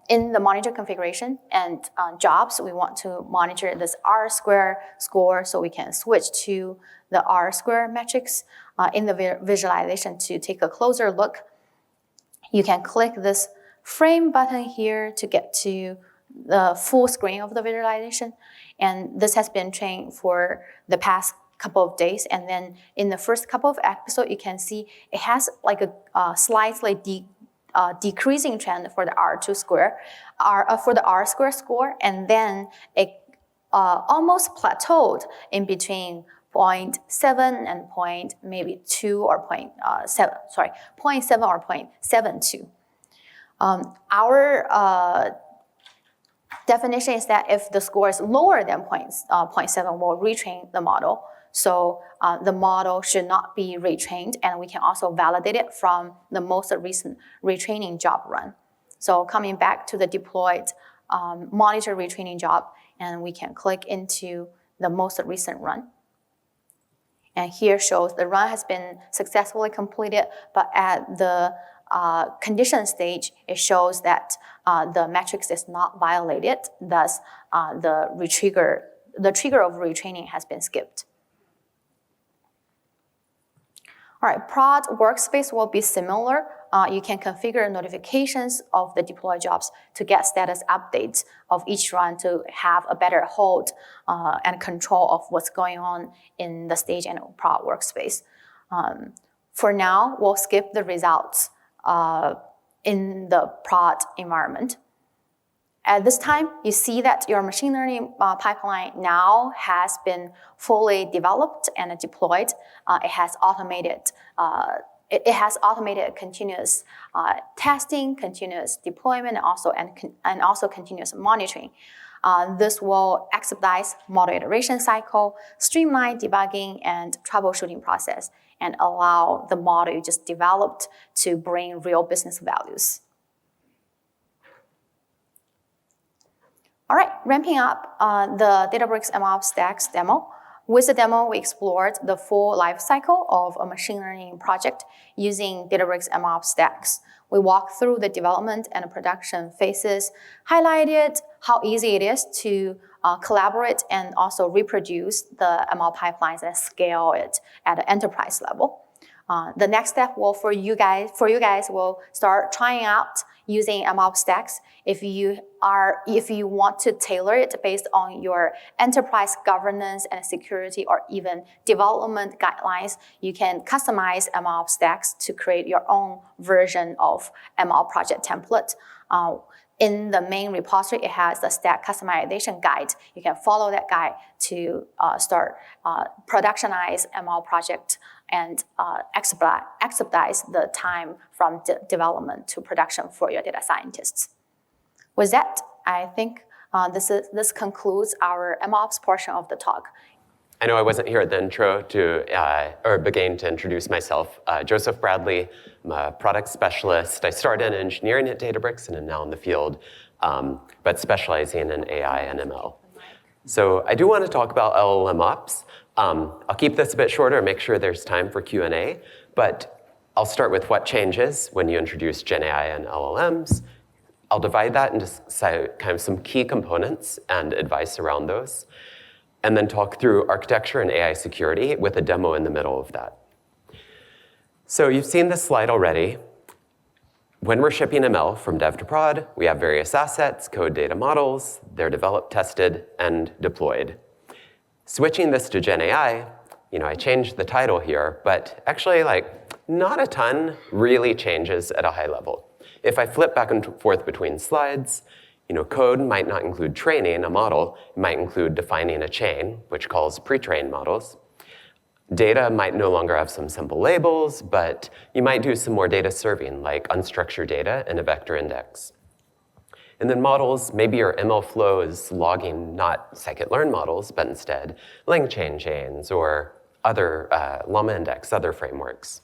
in the monitor configuration and jobs, we want to monitor this R-square score so we can switch to the R-square metrics in the visualization. To take a closer look, you can click this frame button here to get to the full screen of the visualization. And this has been trained for the past couple of days. And then in the first couple of episodes, you can see it has like a slightly decreasing trend for the R2 square, for the R square score, and then it almost plateaued in between 0.7 and maybe 2 or 0.7, sorry, 0.7 or 0.72. Our definition is that if the score is lower than 0.7, we'll retrain the model. So the model should not be retrained, and we can also validate it from the most recent retraining job run. So coming back to the deployed monitor retraining job, and we can click into the most recent run. And here shows the run has been successfully completed, but at the condition stage, it shows that the metrics is not violated, thus the trigger of retraining has been skipped. All right, prod workspace will be similar. You can configure notifications of the deploy jobs to get status updates of each run to have a better hold and control of what's going on in the stage and prod workspace. For now, we'll skip the results in the prod environment. At this time, you see that your machine learning pipeline now has been fully developed and deployed. It has automated continuous testing, continuous deployment, and also continuous monitoring. This will expedite model iteration cycle, streamline debugging and troubleshooting process, and allow the model you just developed to bring real business values. All right, ramping up the Databricks MLOps stacks demo. With the demo, we explored the full life cycle of a machine learning project using Databricks MLOps stacks. We walked through the development and production phases, highlighted how easy it is to collaborate and also reproduce the ML pipelines and scale it at an enterprise level. The next step will for you guys will start trying out using MLOps stacks. If you want to tailor it based on your enterprise governance and security or even development guidelines, you can customize MLOps stacks to create your own version of ML project template. In the main repository, it has the stack customization guide. You can follow that guide to start productionize ML project and expedite the time from development to production for your data scientists. With that, I think this concludes our MLOps portion of the talk. I know I wasn't here at the intro or beginning to introduce myself. Joseph Bradley, I'm a product specialist. I started in engineering at Databricks and am now in the field, but specializing in AI and ML. So I do want to talk about LLMOps. I'll keep this a bit shorter and make sure there's time for Q&A, but I'll start with what changes when you introduce Gen AI and LLMs. I'll divide that into kind of some key components and advice around those, and then talk through architecture and AI security with a demo in the middle of that. So you've seen this slide already. When we're shipping ML from dev to prod, we have various assets, code data models. They're developed, tested, and deployed. Switching this to Gen AI, I changed the title here, but actually not a ton really changes at a high level. If I flip back and forth between slides, code might not include training a model. It might include defining a chain, which calls pre-trained models. Data might no longer have some simple labels, but you might do some more data serving, like unstructured data in a vector index. And then models, maybe your ML flow is logging not scikit-learn models, but instead LangChain chains or other Llama index, other frameworks.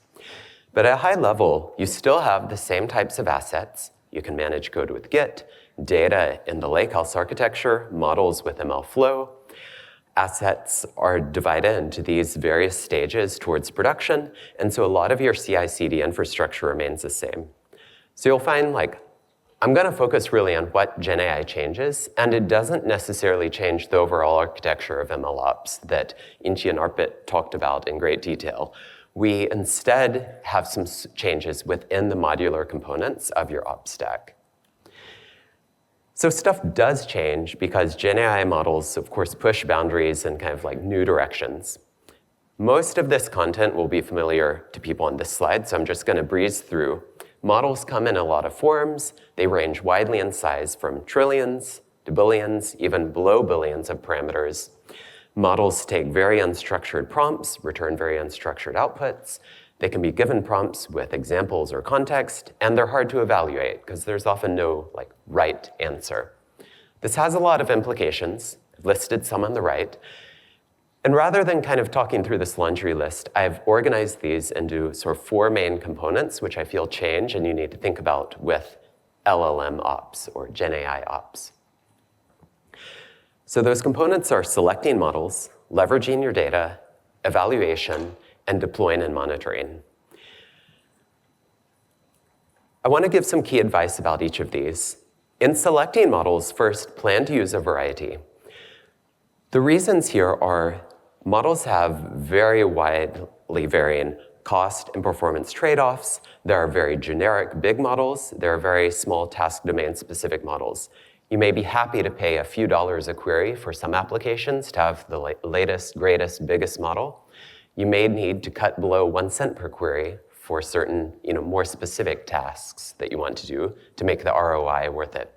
But at a high level, you still have the same types of assets. You can manage code with Git, data in the lakehouse architecture, models with ML flow. Assets are divided into these various stages towards production, and so a lot of your CI/CD infrastructure remains the same. So you'll find I'm going to focus really on what Gen AI changes, and it doesn't necessarily change the overall architecture of MLOps that Yinxi and Arpit talked about in great detail. We instead have some changes within the modular components of your ops stack. So stuff does change because Gen AI models, of course, push boundaries in kind of new directions. Most of this content will be familiar to people on this slide, so I'm just going to breeze through. Models come in a lot of forms. They range widely in size from trillions to billions, even below billions of parameters. Models take very unstructured prompts, return very unstructured outputs. They can be given prompts with examples or context, and they're hard to evaluate because there's often no right answer. This has a lot of implications. I've listed some on the right. And rather than kind of talking through this laundry list, I've organized these into sort of 4 main components, which I feel change and you need to think about with LLM ops or Gen AI ops. So those components are selecting models, leveraging your data, evaluation, and deploying and monitoring. I want to give some key advice about each of these. In selecting models, first, plan to use a variety. The reasons here are models have very widely varying cost and performance trade-offs. There are very generic big models. There are very small task domain specific models. You may be happy to pay a few dollars a query for some applications to have the latest, greatest, biggest model. You may need to cut below 1 cent per query for certain, more specific tasks that you want to do to make the ROI worth it.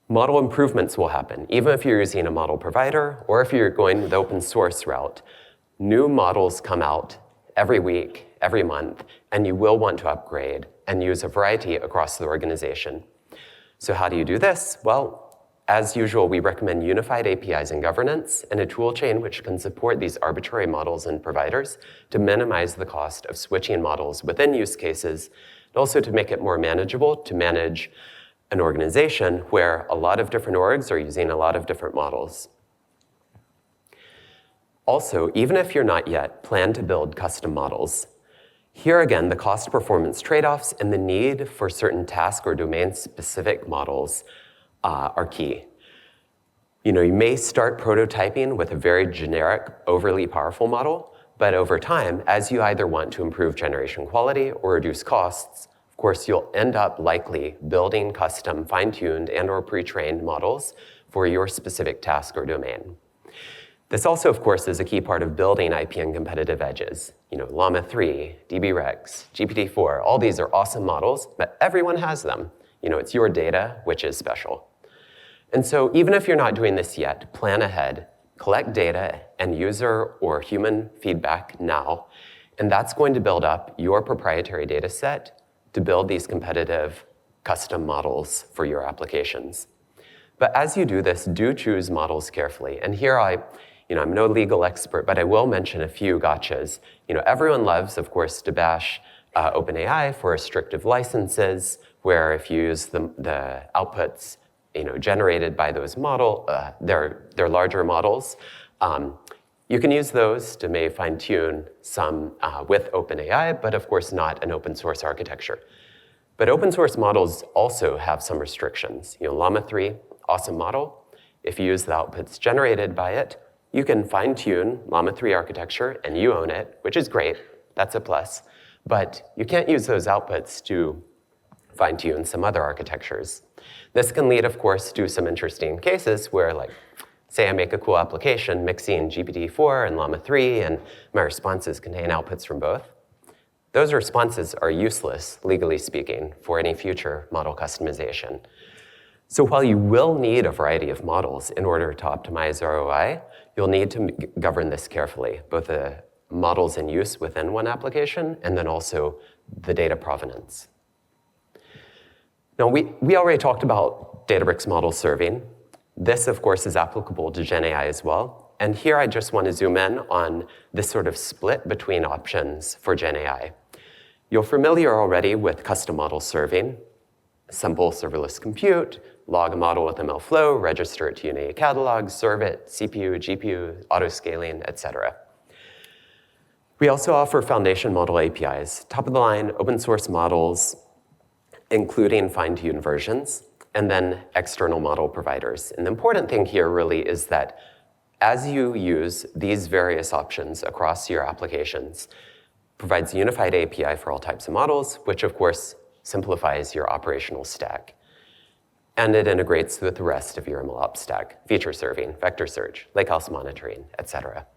Model improvements will happen, even if you're using a model provider or if you're going the open source route. New models come out every week, every month, and you will want to upgrade and use a variety across the organization. So how do you do this? Well, as usual, we recommend unified APIs and governance and a tool chain which can support these arbitrary models and providers to minimize the cost of switching models within use cases, and also to make it more manageable to manage an organization where a lot of different orgs are using a lot of different models. Also, even if you're not yet, plan to build custom models. Here again, the cost-performance trade-offs and the need for certain task or domain-specific models are key. You may start prototyping with a very generic, overly powerful model, but over time, as you either want to improve generation quality or reduce costs, of course, you'll end up likely building custom, fine-tuned, and/or pre-trained models for your specific task or domain. This also, of course, is a key part of building IP and competitive edges. Llama 3, DBRex, GPT-4, all these are awesome models, but everyone has them. It's your data, which is special. And so even if you're not doing this yet, plan ahead, collect data and user or human feedback now, and that's going to build up your proprietary data set to build these competitive custom models for your applications. But as you do this, do choose models carefully. And here I'm no legal expert, but I will mention a few gotchas. Everyone loves, of course, to bash OpenAI for restrictive licenses, where if you use the outputs generated by those they're larger models. You can use those to maybe fine-tune some with OpenAI, but of course not an open source architecture. But open source models also have some restrictions. Llama 3, awesome model. If you use the outputs generated by it, you can fine-tune Llama 3 architecture and you own it, which is great, that's a plus. But you can't use those outputs to fine-tune some other architectures. This can lead, of course, to some interesting cases where, say I make a cool application mixing GPT-4 and Llama 3, and my responses contain outputs from both. Those responses are useless, legally speaking, for any future model customization. So while you will need a variety of models in order to optimize ROI, you'll need to govern this carefully, both the models in use within one application and then also the data provenance. Now, we already talked about Databricks model serving. This, of course, is applicable to GenAI as well. And here I just want to zoom in on this sort of split between options for GenAI. You're familiar already with custom model serving, simple serverless compute, log a model with MLflow, register it to Unity catalog, serve it, CPU, GPU, auto-scaling, etc. We also offer foundation model APIs, top-of-the-line open source models, including fine-tuned versions, and then external model providers. And the important thing here really is that as you use these various options across your applications, provides a unified API for all types of models, which of course simplifies your operational stack. And it integrates with the rest of your MLOps stack, feature serving, vector search, lakehouse monitoring, etc.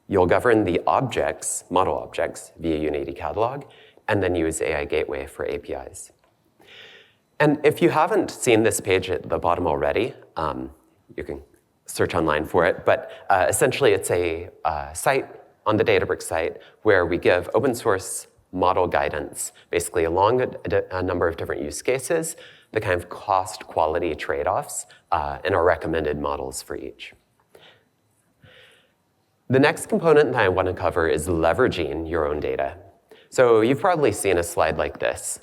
You'll govern the objects, model objects, via Unity catalog, and then use AI Gateway for APIs. And if you haven't seen this page at the bottom already, you can search online for it, but essentially it's a site on the Databricks site where we give open source model guidance, basically along a number of different use cases, the kind of cost-quality trade-offs, and our recommended models for each. The next component that I want to cover is leveraging your own data. So you've probably seen a slide like this.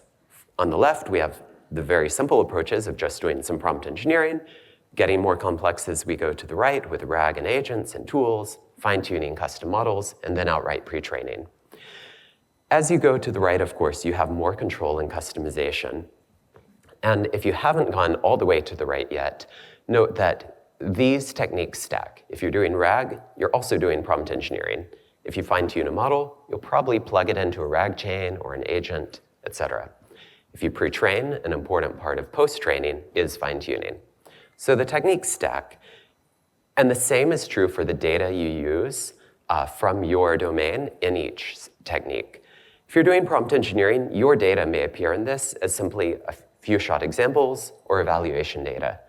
On the left, we have the very simple approaches of just doing some prompt engineering, getting more complex as we go to the right with RAG and agents and tools, fine-tuning custom models, and then outright pre-training. As you go to the right, of course, you have more control and customization. And if you haven't gone all the way to the right yet, note that these techniques stack. If you're doing RAG, you're also doing prompt engineering. If you fine-tune a model, you'll probably plug it into a RAG chain or an agent, etc. If you pre-train, an important part of post-training is fine-tuning. So the techniques stack. And the same is true for the data you use from your domain in each technique. If you're doing prompt engineering, your data may appear in this as simply a few shot examples or evaluation data.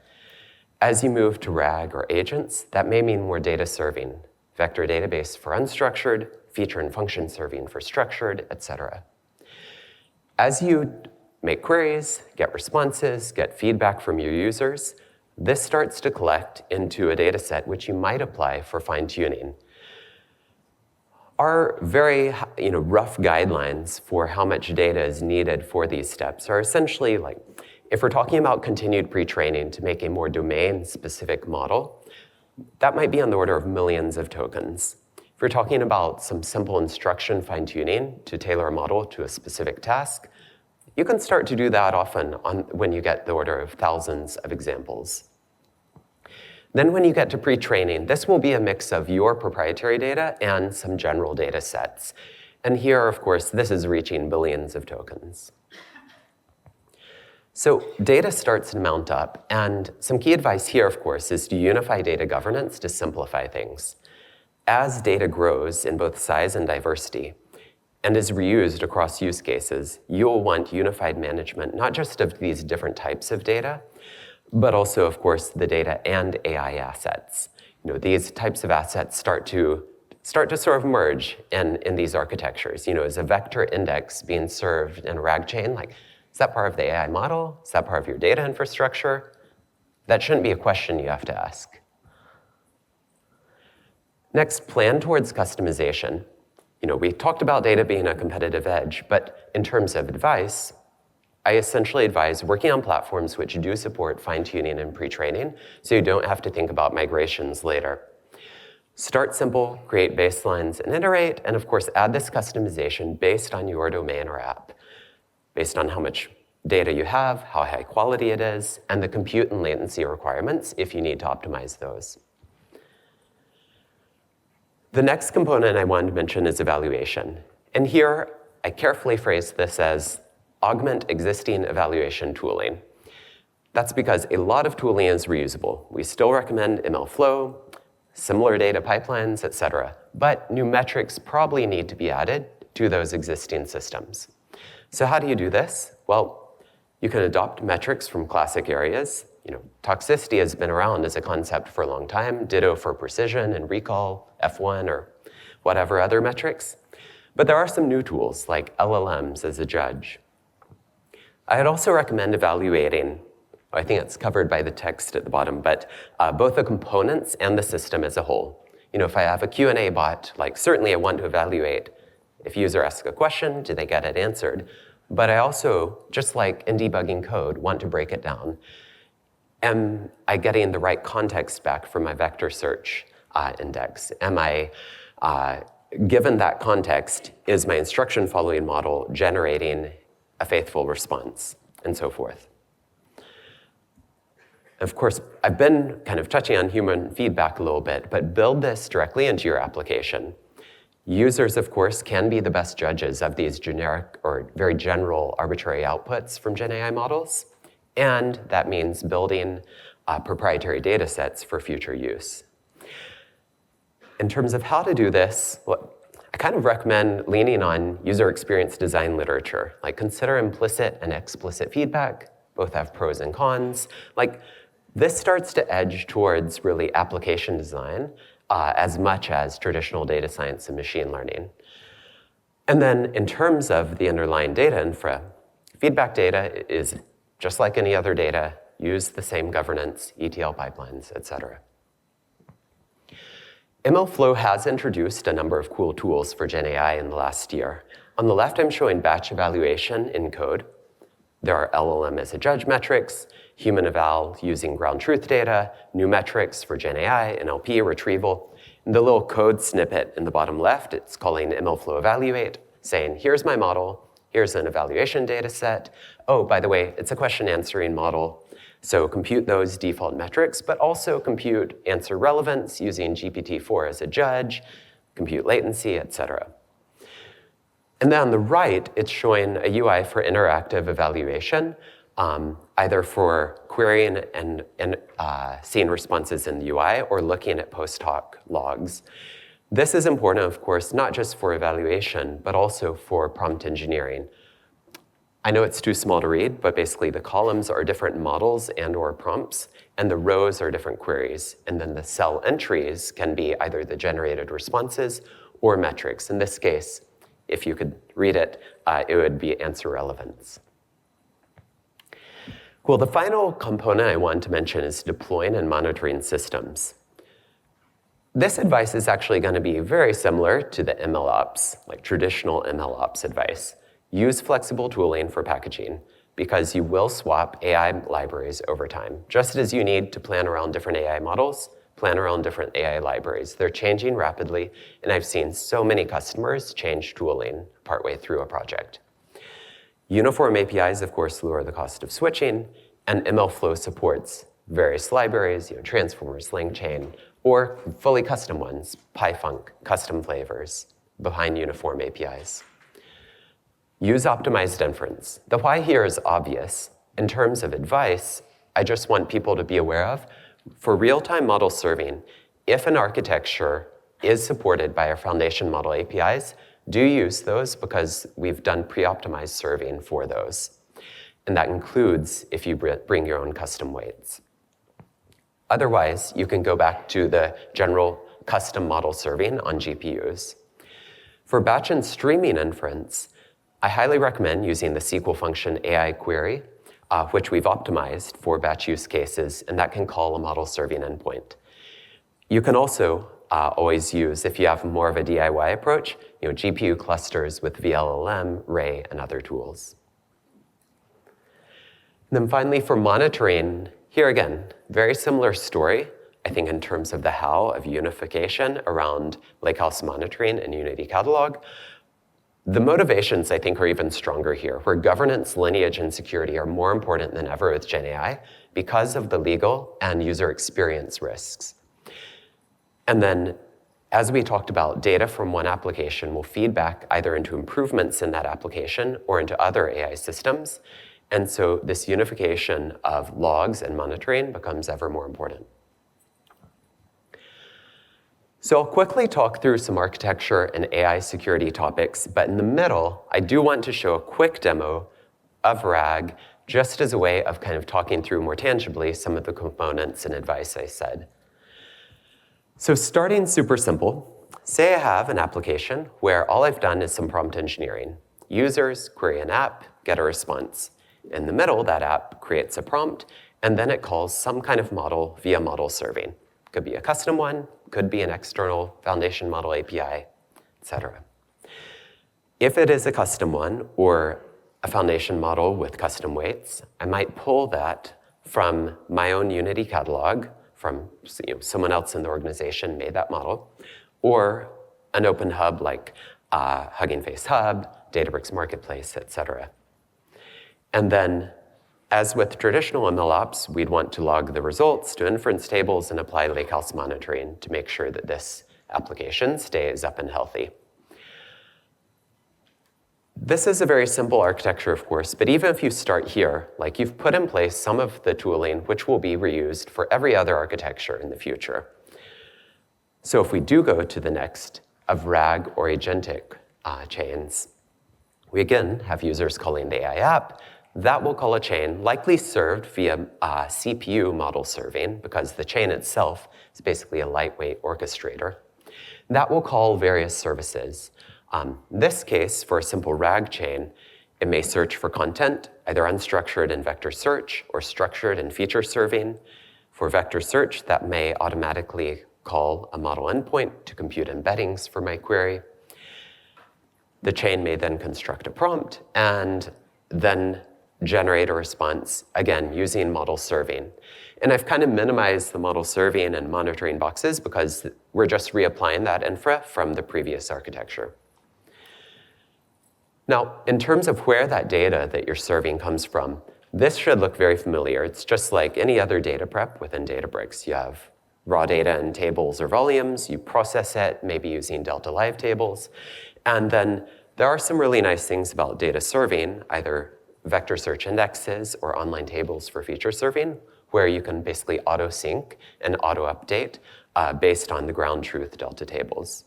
As you move to RAG or agents, that may mean more data serving, vector database for unstructured, feature and function serving for structured, etc. As you make queries, get responses, get feedback from your users, this starts to collect into a data set which you might apply for fine-tuning. Our very rough guidelines for how much data is needed for these steps are essentially like, If we're talking about continued pre-training to make a more domain-specific model, that might be on the order of millions of tokens. If we're talking about some simple instruction fine-tuning to tailor a model to a specific task, you can start to do that often when you get the order of thousands of examples. Then when you get to pre-training, this will be a mix of your proprietary data and some general data sets. And here, of course, this is reaching billions of tokens. So data starts to mount up, and some key advice here, of course, is to unify data governance to simplify things. As data grows in both size and diversity, and is reused across use cases, you'll want unified management, not just of these different types of data, but also, of course, the data and AI assets. These types of assets start to sort of merge in these architectures. Is a vector index being served in a RAG chain? Is that part of the AI model? Is that part of your data infrastructure? That shouldn't be a question you have to ask. Next, plan towards customization. We talked about data being a competitive edge, but in terms of advice, I essentially advise working on platforms which do support fine-tuning and pre-training, so you don't have to think about migrations later. Start simple, create baselines, and iterate, and of course, add this customization based on your domain or app, based on how much data you have, how high quality it is, and the compute and latency requirements if you need to optimize those. The next component I wanted to mention is evaluation. And here, I carefully phrase this as augment existing evaluation tooling. That's because a lot of tooling is reusable. We still recommend MLflow, similar data pipelines, et cetera. But new metrics probably need to be added to those existing systems. So how do you do this? Well, you can adopt metrics from classic areas. Toxicity has been around as a concept for a long time, ditto for precision and recall, F1 or whatever other metrics. But there are some new tools like LLMs as a judge. I'd also recommend evaluating, I think it's covered by the text at the bottom, but both the components and the system as a whole. If I have a Q&A bot, certainly I want to evaluate if a user asks a question, do they get it answered? But I also, just like in debugging code, want to break it down. Am I getting the right context back from my vector search index? Am I, given that context, is my instruction following model generating a faithful response, and so forth? Of course, I've been kind of touching on human feedback a little bit, but build this directly into your application. Users, of course, can be the best judges of these generic or very general arbitrary outputs from Gen AI models, and that means building proprietary data sets for future use. In terms of how to do this, I kind of recommend leaning on user experience design literature. Consider implicit and explicit feedback. Both have pros and cons. This starts to edge towards really application design as much as traditional data science and machine learning. And then in terms of the underlying data infra, feedback data is just like any other data, use the same governance, ETL pipelines, et cetera. MLflow has introduced a number of cool tools for Gen AI in the last year. On the left, I'm showing batch evaluation in code. There are LLM as a judge metrics, human eval using ground truth data, new metrics for Gen AI, NLP, retrieval. In the little code snippet in the bottom left, it's calling MLflow evaluate, saying, here's my model, here's an evaluation data set. Oh, by the way, it's a question answering model. So compute those default metrics, but also compute answer relevance using GPT-4 as a judge, compute latency, et cetera. And then on the right, it's showing a UI for interactive evaluation, either for querying and seeing responses in the UI or looking at post-hoc logs. This is important, of course, not just for evaluation, but also for prompt engineering. I know it's too small to read, but basically the columns are different models and or prompts, and the rows are different queries. And then the cell entries can be either the generated responses or metrics. In this case, if you could read it, it would be answer relevance. Cool, the final component I want to mention is deploying and monitoring systems. This advice is actually going to be very similar to the MLOps, like traditional MLOps advice. Use flexible tooling for packaging. because you will swap AI libraries over time. Just as you need to plan around different AI models, plan around different AI libraries. They're changing rapidly, and I've seen so many customers change tooling partway through a project. Uniform APIs, of course, lower the cost of switching, and MLflow supports various libraries, transformers, LangChain, or fully custom ones, PyFunk, custom flavors behind uniform APIs. Use optimized inference. The why here is obvious. In terms of advice, I just want people to be aware of, for real-time model serving, if an architecture is supported by our foundation model APIs, do use those because we've done pre-optimized serving for those. And that includes if you bring your own custom weights. Otherwise, you can go back to the general custom model serving on GPUs. For batch and streaming inference, I highly recommend using the SQL function AI query, which we've optimized for batch use cases, and that can call a model serving endpoint. You can also always use, if you have more of a DIY approach, GPU clusters with VLLM, Ray, and other tools. And then finally, for monitoring, here again, very similar story, I think in terms of the how of unification around Lakehouse monitoring and Unity Catalog. The motivations, I think, are even stronger here, where governance, lineage, and security are more important than ever with GenAI because of the legal and user experience risks. And then, as we talked about, data from one application will feed back either into improvements in that application or into other AI systems. And so this unification of logs and monitoring becomes ever more important. So I'll quickly talk through some architecture and AI security topics, but in the middle, I do want to show a quick demo of RAG just as a way of kind of talking through more tangibly some of the components and advice I said. So starting super simple, say I have an application where all I've done is some prompt engineering. Users query an app, get a response. In the middle, that app creates a prompt, and then it calls some kind of model via model serving. Could be a custom one, could be an external foundation model API, et cetera. If it is a custom one or a foundation model with custom weights, I might pull that from my own Unity catalog, from someone else in the organization made that model, or an open hub like Hugging Face Hub, Databricks Marketplace, et cetera. And then, as with traditional MLOps, we'd want to log the results to inference tables and apply lakehouse monitoring to make sure that this application stays up and healthy. This is a very simple architecture, of course, but even if you start here, like you've put in place some of the tooling which will be reused for every other architecture in the future. So if we do go to the next of RAG or agentic chains, we again have users calling the AI app. That will call a chain, likely served via CPU model serving, because the chain itself is basically a lightweight orchestrator. That will call various services. In this case, for a simple RAG chain, it may search for content, either unstructured in vector search or structured in feature serving. For vector search, that may automatically call a model endpoint to compute embeddings for my query. The chain may then construct a prompt and then generate a response, again, using model serving. And I've kind of minimized the model serving and monitoring boxes because we're just reapplying that infra from the previous architecture. Now, in terms of where that data that you're serving comes from, this should look very familiar. It's just like any other data prep within Databricks. You have raw data in tables or volumes, you process it, maybe using Delta Live tables, and then there are some really nice things about data serving, either vector search indexes or online tables for feature serving, where you can basically auto-sync and auto-update based on the ground truth Delta tables.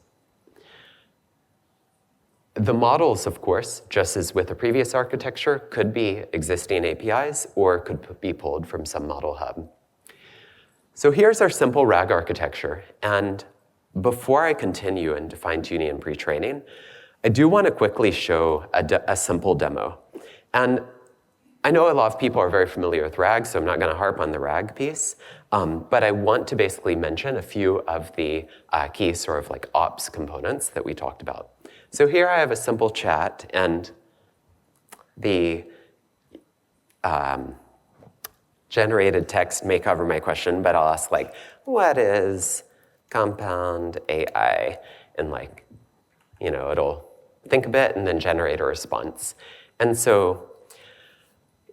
The models, of course, just as with the previous architecture, could be existing APIs or could be pulled from some model hub. So here's our simple RAG architecture. And before I continue into fine-tuning and pre-training, I do want to quickly show a simple demo. And I know a lot of people are very familiar with RAG, so I'm not going to harp on the RAG piece. But I want to basically mention a few of the key sort of like ops components that we talked about. So here I have a simple chat, and the generated text may cover my question, but I'll ask like, what is compound AI? And like, it'll think a bit and then generate a response. And so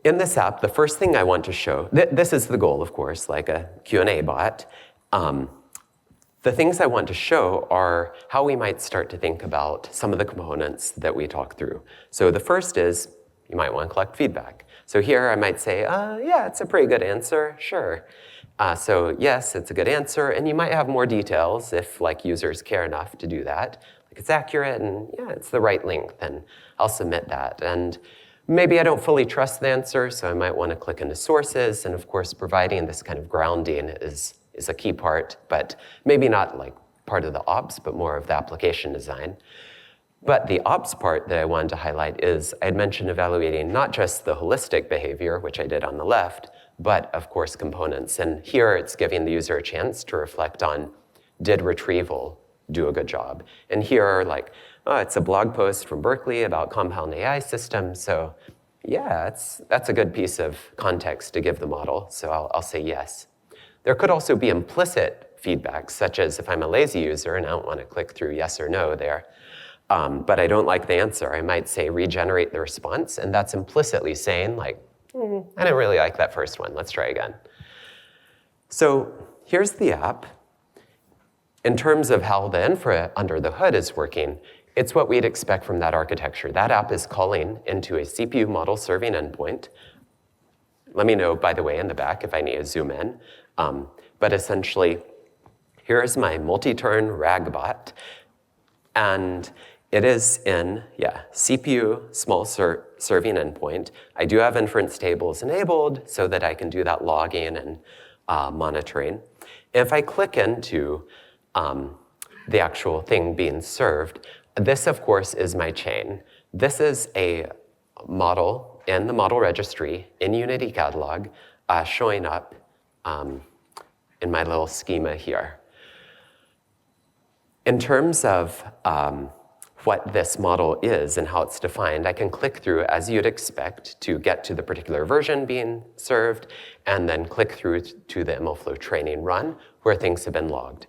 in this app, the first thing I want to show, this is the goal, of course, like a Q&A bot. The things I want to show are how we might start to think about some of the components that we talk through. So the first is, you might want to collect feedback. So here I might say, yeah, it's a pretty good answer, sure. So yes, it's a good answer, and you might have more details if like users care enough to do that. Like it's accurate and yeah, it's the right length, and I'll submit that. And maybe I don't fully trust the answer, so I might want to click into sources, and of course providing this kind of grounding is a key part, but maybe not like part of the ops, but more of the application design. But the ops part that I wanted to highlight is I'd mentioned evaluating not just the holistic behavior, which I did on the left, but of course components. And here it's giving the user a chance to reflect on, did retrieval do a good job? And here like, oh, it's a blog post from Berkeley about compound AI systems, so yeah, that's a good piece of context to give the model, so I'll say yes. There could also be implicit feedback, such as if I'm a lazy user and I don't want to click through yes or no there, but I don't like the answer, I might say regenerate the response, and that's implicitly saying like, I didn't really like that first one, let's try again. So here's the app. In terms of how the infra under the hood is working, it's what we'd expect from that architecture. That app is calling into a CPU model serving endpoint. Let me know, by the way, in the back if I need to zoom in. But essentially, here's my multi-turn RAG bot, and it is in, CPU small serving endpoint. I do have inference tables enabled so that I can do that logging and monitoring. If I click into the actual thing being served, this, of course, is my chain. This is a model in the model registry in Unity Catalog showing up in my little schema here. In terms of what this model is and how it's defined, I can click through as you'd expect to get to the particular version being served, and then click through to the MLflow training run where things have been logged.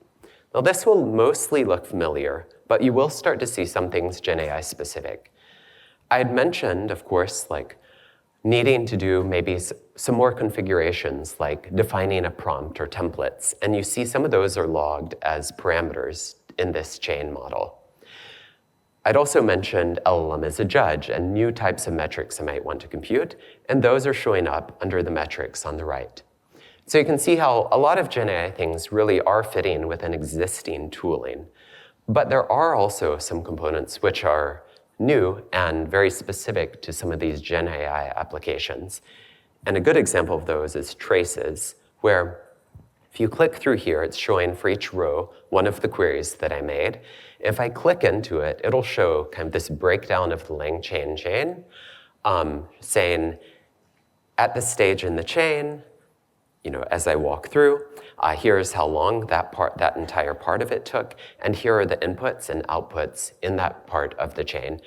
Now this will mostly look familiar, but you will start to see some things GenAI specific. I had mentioned, of course, like needing to do maybe some more configurations, like defining a prompt or templates, and you see some of those are logged as parameters in this chain model. I'd also mentioned LLM as a judge and new types of metrics I might want to compute, and those are showing up under the metrics on the right. So you can see how a lot of GenAI things really are fitting within existing tooling, but there are also some components which are new and very specific to some of these GenAI applications. And a good example of those is traces, where if you click through here, it's showing for each row one of the queries that I made. If I click into it, it'll show kind of this breakdown of the LangChain chain, saying at this stage in the chain, as I walk through, here's how long that entire part of it took, and here are the inputs and outputs in that part of the chain.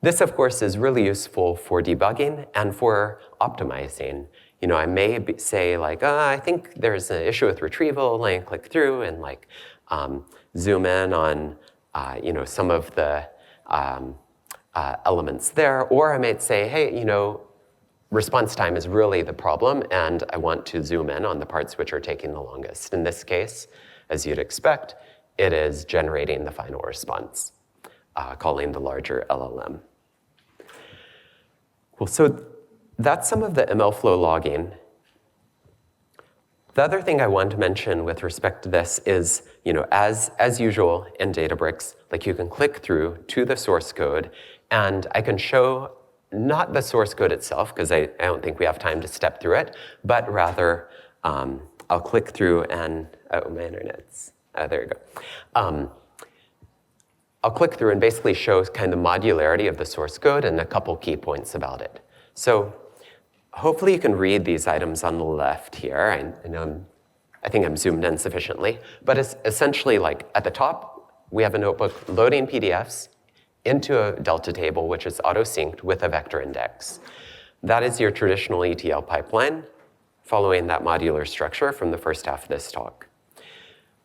This, of course, is really useful for debugging and for optimizing. I may say like, I think there's an issue with retrieval, and click through and like zoom in on some of the elements there, or I might say, hey, response time is really the problem, and I want to zoom in on the parts which are taking the longest. In this case, as you'd expect, it is generating the final response, calling the larger LLM. Well, so that's some of the MLflow logging. The other thing I want to mention with respect to this is, as usual in Databricks, like you can click through to the source code, and I can show not the source code itself, because I don't think we have time to step through it, but rather I'll click through and, oh, my internet's, there you go. I'll click through and basically show kind of the modularity of the source code and a couple key points about it. So hopefully you can read these items on the left here. I think I'm zoomed in sufficiently, but it's essentially like at the top, we have a notebook loading PDFs into a Delta table, which is auto-synced with a vector index. That is your traditional ETL pipeline, following that modular structure from the first half of this talk.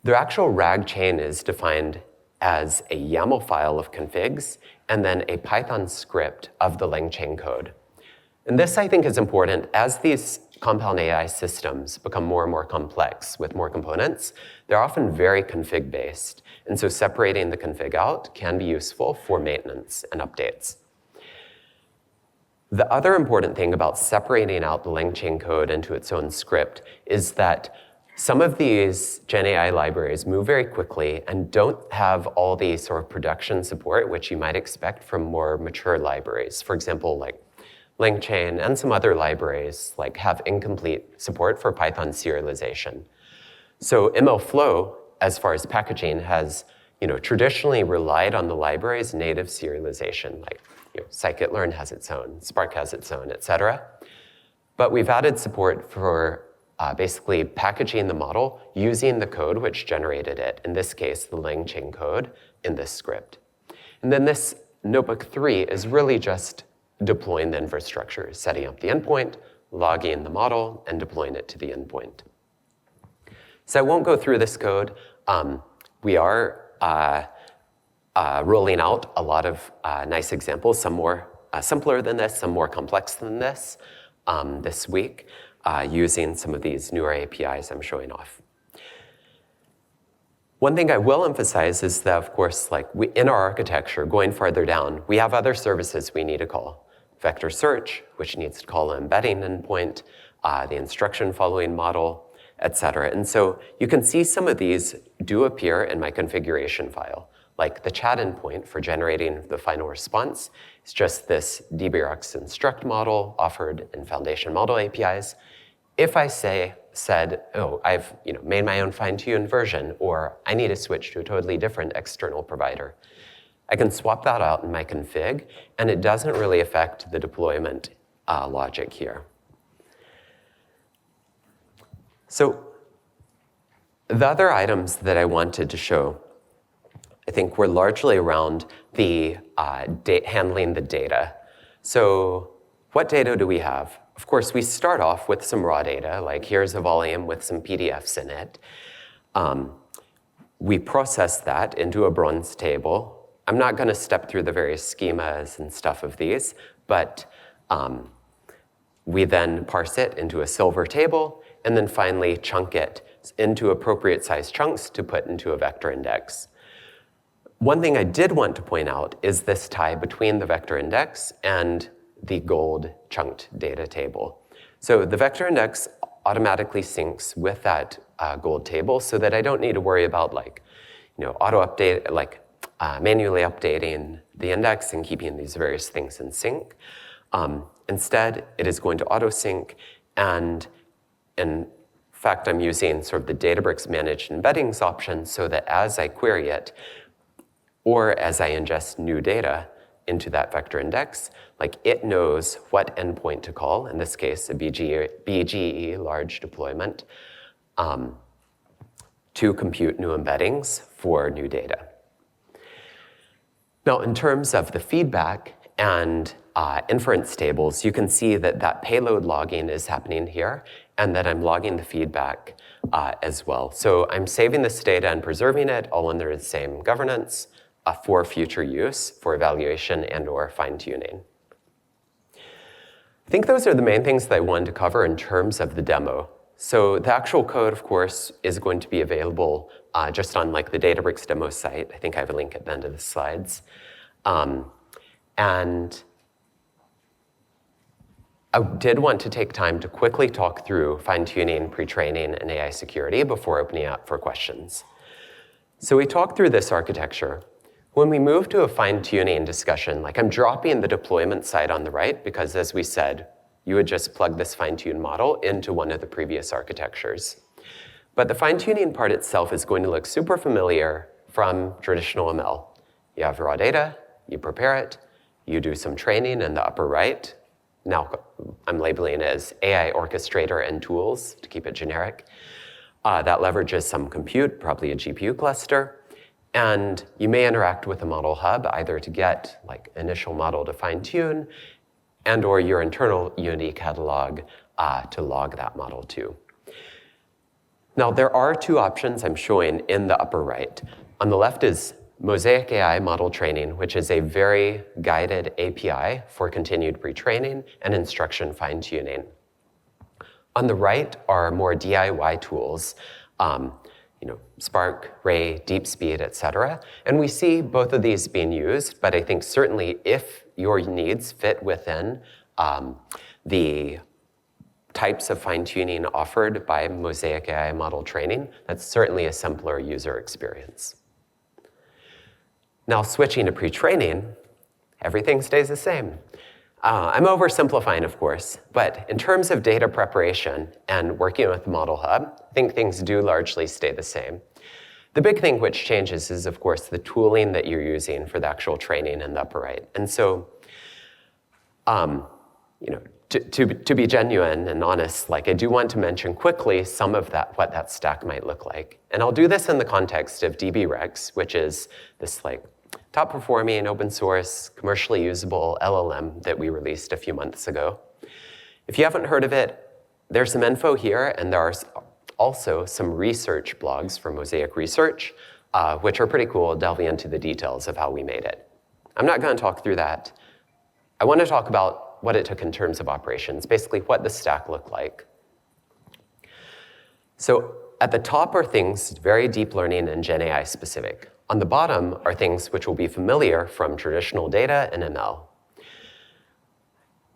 The actual RAG chain is defined as a YAML file of configs and then a Python script of the LangChain code. And this, I think, is important as these compound AI systems become more and more complex with more components. They're often very config-based, and so separating the config out can be useful for maintenance and updates. The other important thing about separating out the LangChain code into its own script is that some of these Gen AI libraries move very quickly and don't have all the sort of production support which you might expect from more mature libraries. For example, like LangChain and some other libraries like have incomplete support for Python serialization. So MLflow, as far as packaging, has traditionally relied on the library's native serialization, like scikit-learn has its own, Spark has its own, et cetera. But we've added support for basically packaging the model using the code which generated it, in this case, the LangChain code in this script. And then this notebook 3 is really just deploying the infrastructure, setting up the endpoint, logging the model, and deploying it to the endpoint. So I won't go through this code. We are rolling out a lot of nice examples, some more simpler than this, some more complex than this week, using some of these newer APIs I'm showing off. One thing I will emphasize is that, of course, in our architecture, going farther down, we have other services we need to call. Vector search, which needs to call an embedding endpoint, the instruction following model, et cetera. And so you can see some of these do appear in my configuration file. Like the chat endpoint for generating the final response is just this dbrx instruct model offered in foundation model APIs. If I said, oh, I've made my own fine-tuned version, or I need to switch to a totally different external provider, I can swap that out in my config, and it doesn't really affect the deployment logic here. So the other items that I wanted to show, I think, were largely around the handling the data. So what data do we have? Of course, we start off with some raw data, like here's a volume with some PDFs in it. We process that into a bronze table. I'm not going to step through the various schemas and stuff of these, but we then parse it into a silver table, and then finally chunk it into appropriate size chunks to put into a vector index. One thing I did want to point out is this tie between the vector index and the gold chunked data table. So the vector index automatically syncs with that gold table so that I don't need to worry about auto update, manually updating the index and keeping these various things in sync. Instead, it is going to auto sync, and in fact, I'm using sort of the Databricks managed embeddings option so that as I query it, or as I ingest new data into that vector index, it knows what endpoint to call, in this case, a BGE large deployment, to compute new embeddings for new data. Now, in terms of the feedback and inference tables, you can see that payload logging is happening here, and that I'm logging the feedback as well. So I'm saving this data and preserving it all under the same governance for future use, for evaluation and or fine-tuning. I think those are the main things that I wanted to cover in terms of the demo. So the actual code, of course, is going to be available just on the Databricks demo site. I think I have a link at the end of the slides. And I did want to take time to quickly talk through fine-tuning, pre-training, and AI security before opening up for questions. So we talked through this architecture. When we move to a fine-tuning discussion, I'm dropping the deployment side on the right because, as we said, you would just plug this fine-tuned model into one of the previous architectures. But the fine-tuning part itself is going to look super familiar from traditional ML. You have raw data, you prepare it, you do some training in the upper right. Now I'm labeling it as AI orchestrator and tools to keep it generic. That leverages some compute, probably a GPU cluster. And you may interact with the model hub either to get initial model to fine-tune and or your internal Unity catalog to log that model too. Now, there are two options I'm showing in the upper right. On the left is Mosaic AI model training, which is a very guided API for continued pre-training and instruction fine-tuning. On the right are more DIY tools, Spark, Ray, DeepSpeed, et cetera. And we see both of these being used, but I think certainly if your needs fit within the types of fine-tuning offered by Mosaic AI model training, that's certainly a simpler user experience. Now, switching to pre-training, everything stays the same. I'm oversimplifying, of course, but in terms of data preparation and working with Model Hub, I think things do largely stay the same. The big thing which changes is, of course, the tooling that you're using for the actual training in the upper right. And so, to be genuine and honest, I do want to mention quickly some of that, what that stack might look like. And I'll do this in the context of DBRex, which is this top-performing, open-source, commercially usable LLM that we released a few months ago. If you haven't heard of it, there's some info here, and there are also some research blogs from Mosaic Research, which are pretty cool, delving into the details of how we made it. I'm not going to talk through that. I want to talk about what it took in terms of operations, basically what the stack looked like. So at the top are things very deep learning and Gen AI specific. On the bottom are things which will be familiar from traditional data and ML.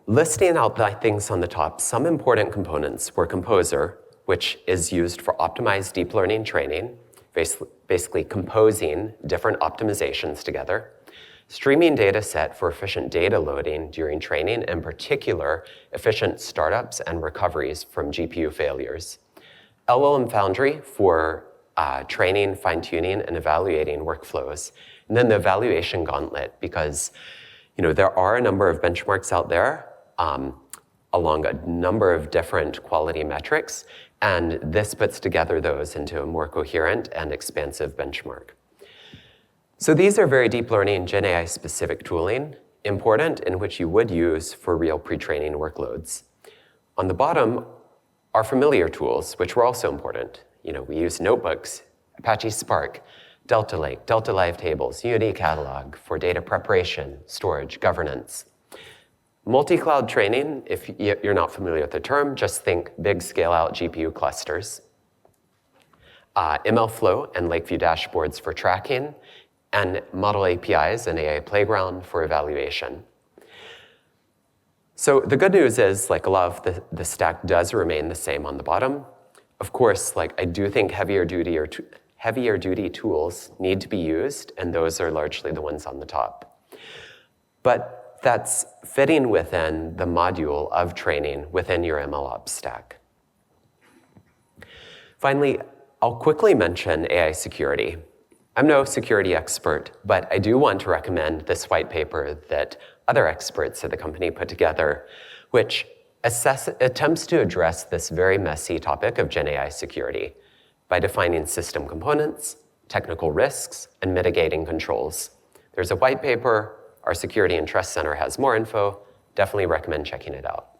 Listing out the things on the top, some important components were Composer, which is used for optimized deep learning training, basically composing different optimizations together. Streaming data set for efficient data loading during training, in particular, efficient startups and recoveries from GPU failures. LLM Foundry for training, fine-tuning, and evaluating workflows. And then the evaluation gauntlet, because there are a number of benchmarks out there along a number of different quality metrics, and this puts together those into a more coherent and expansive benchmark. So these are very deep learning, Gen AI specific tooling, important and which you would use for real pre-training workloads. On the bottom are familiar tools, which were also important. We use notebooks, Apache Spark, Delta Lake, Delta Live Tables, Unity Catalog for data preparation, storage, governance. Multi-cloud training, if you're not familiar with the term, just think big scale-out GPU clusters. MLflow and Lakeview dashboards for tracking, and model APIs and AI Playground for evaluation. So the good news is, a lot of the stack does remain the same on the bottom. Of course, I do think heavier duty tools need to be used, and those are largely the ones on the top. But that's fitting within the module of training within your MLOps stack. Finally, I'll quickly mention AI security. I'm no security expert, but I do want to recommend this white paper that other experts at the company put together, which attempts to address this very messy topic of Gen AI security by defining system components, technical risks, and mitigating controls. There's a white paper. Our Security and Trust Center has more info. Definitely recommend checking it out.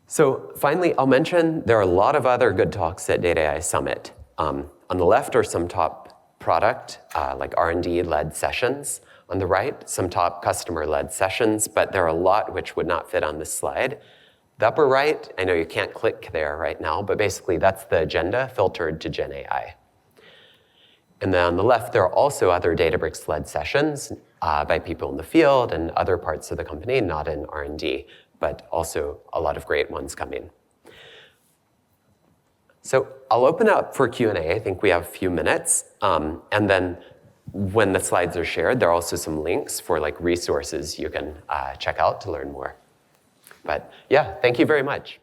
So finally, I'll mention there are a lot of other good talks at Data AI Summit. On the left are some top product, R&D-led sessions. On the right, some top customer-led sessions, but there are a lot which would not fit on this slide. The upper right, I know you can't click there right now, but basically that's the agenda filtered to Gen AI. And then on the left, there are also other Databricks-led sessions by people in the field and other parts of the company, not in R&D, but also a lot of great ones coming. So I'll open up for Q&A. I think we have a few minutes. And then when the slides are shared, there are also some links for resources you can check out to learn more. But yeah, thank you very much.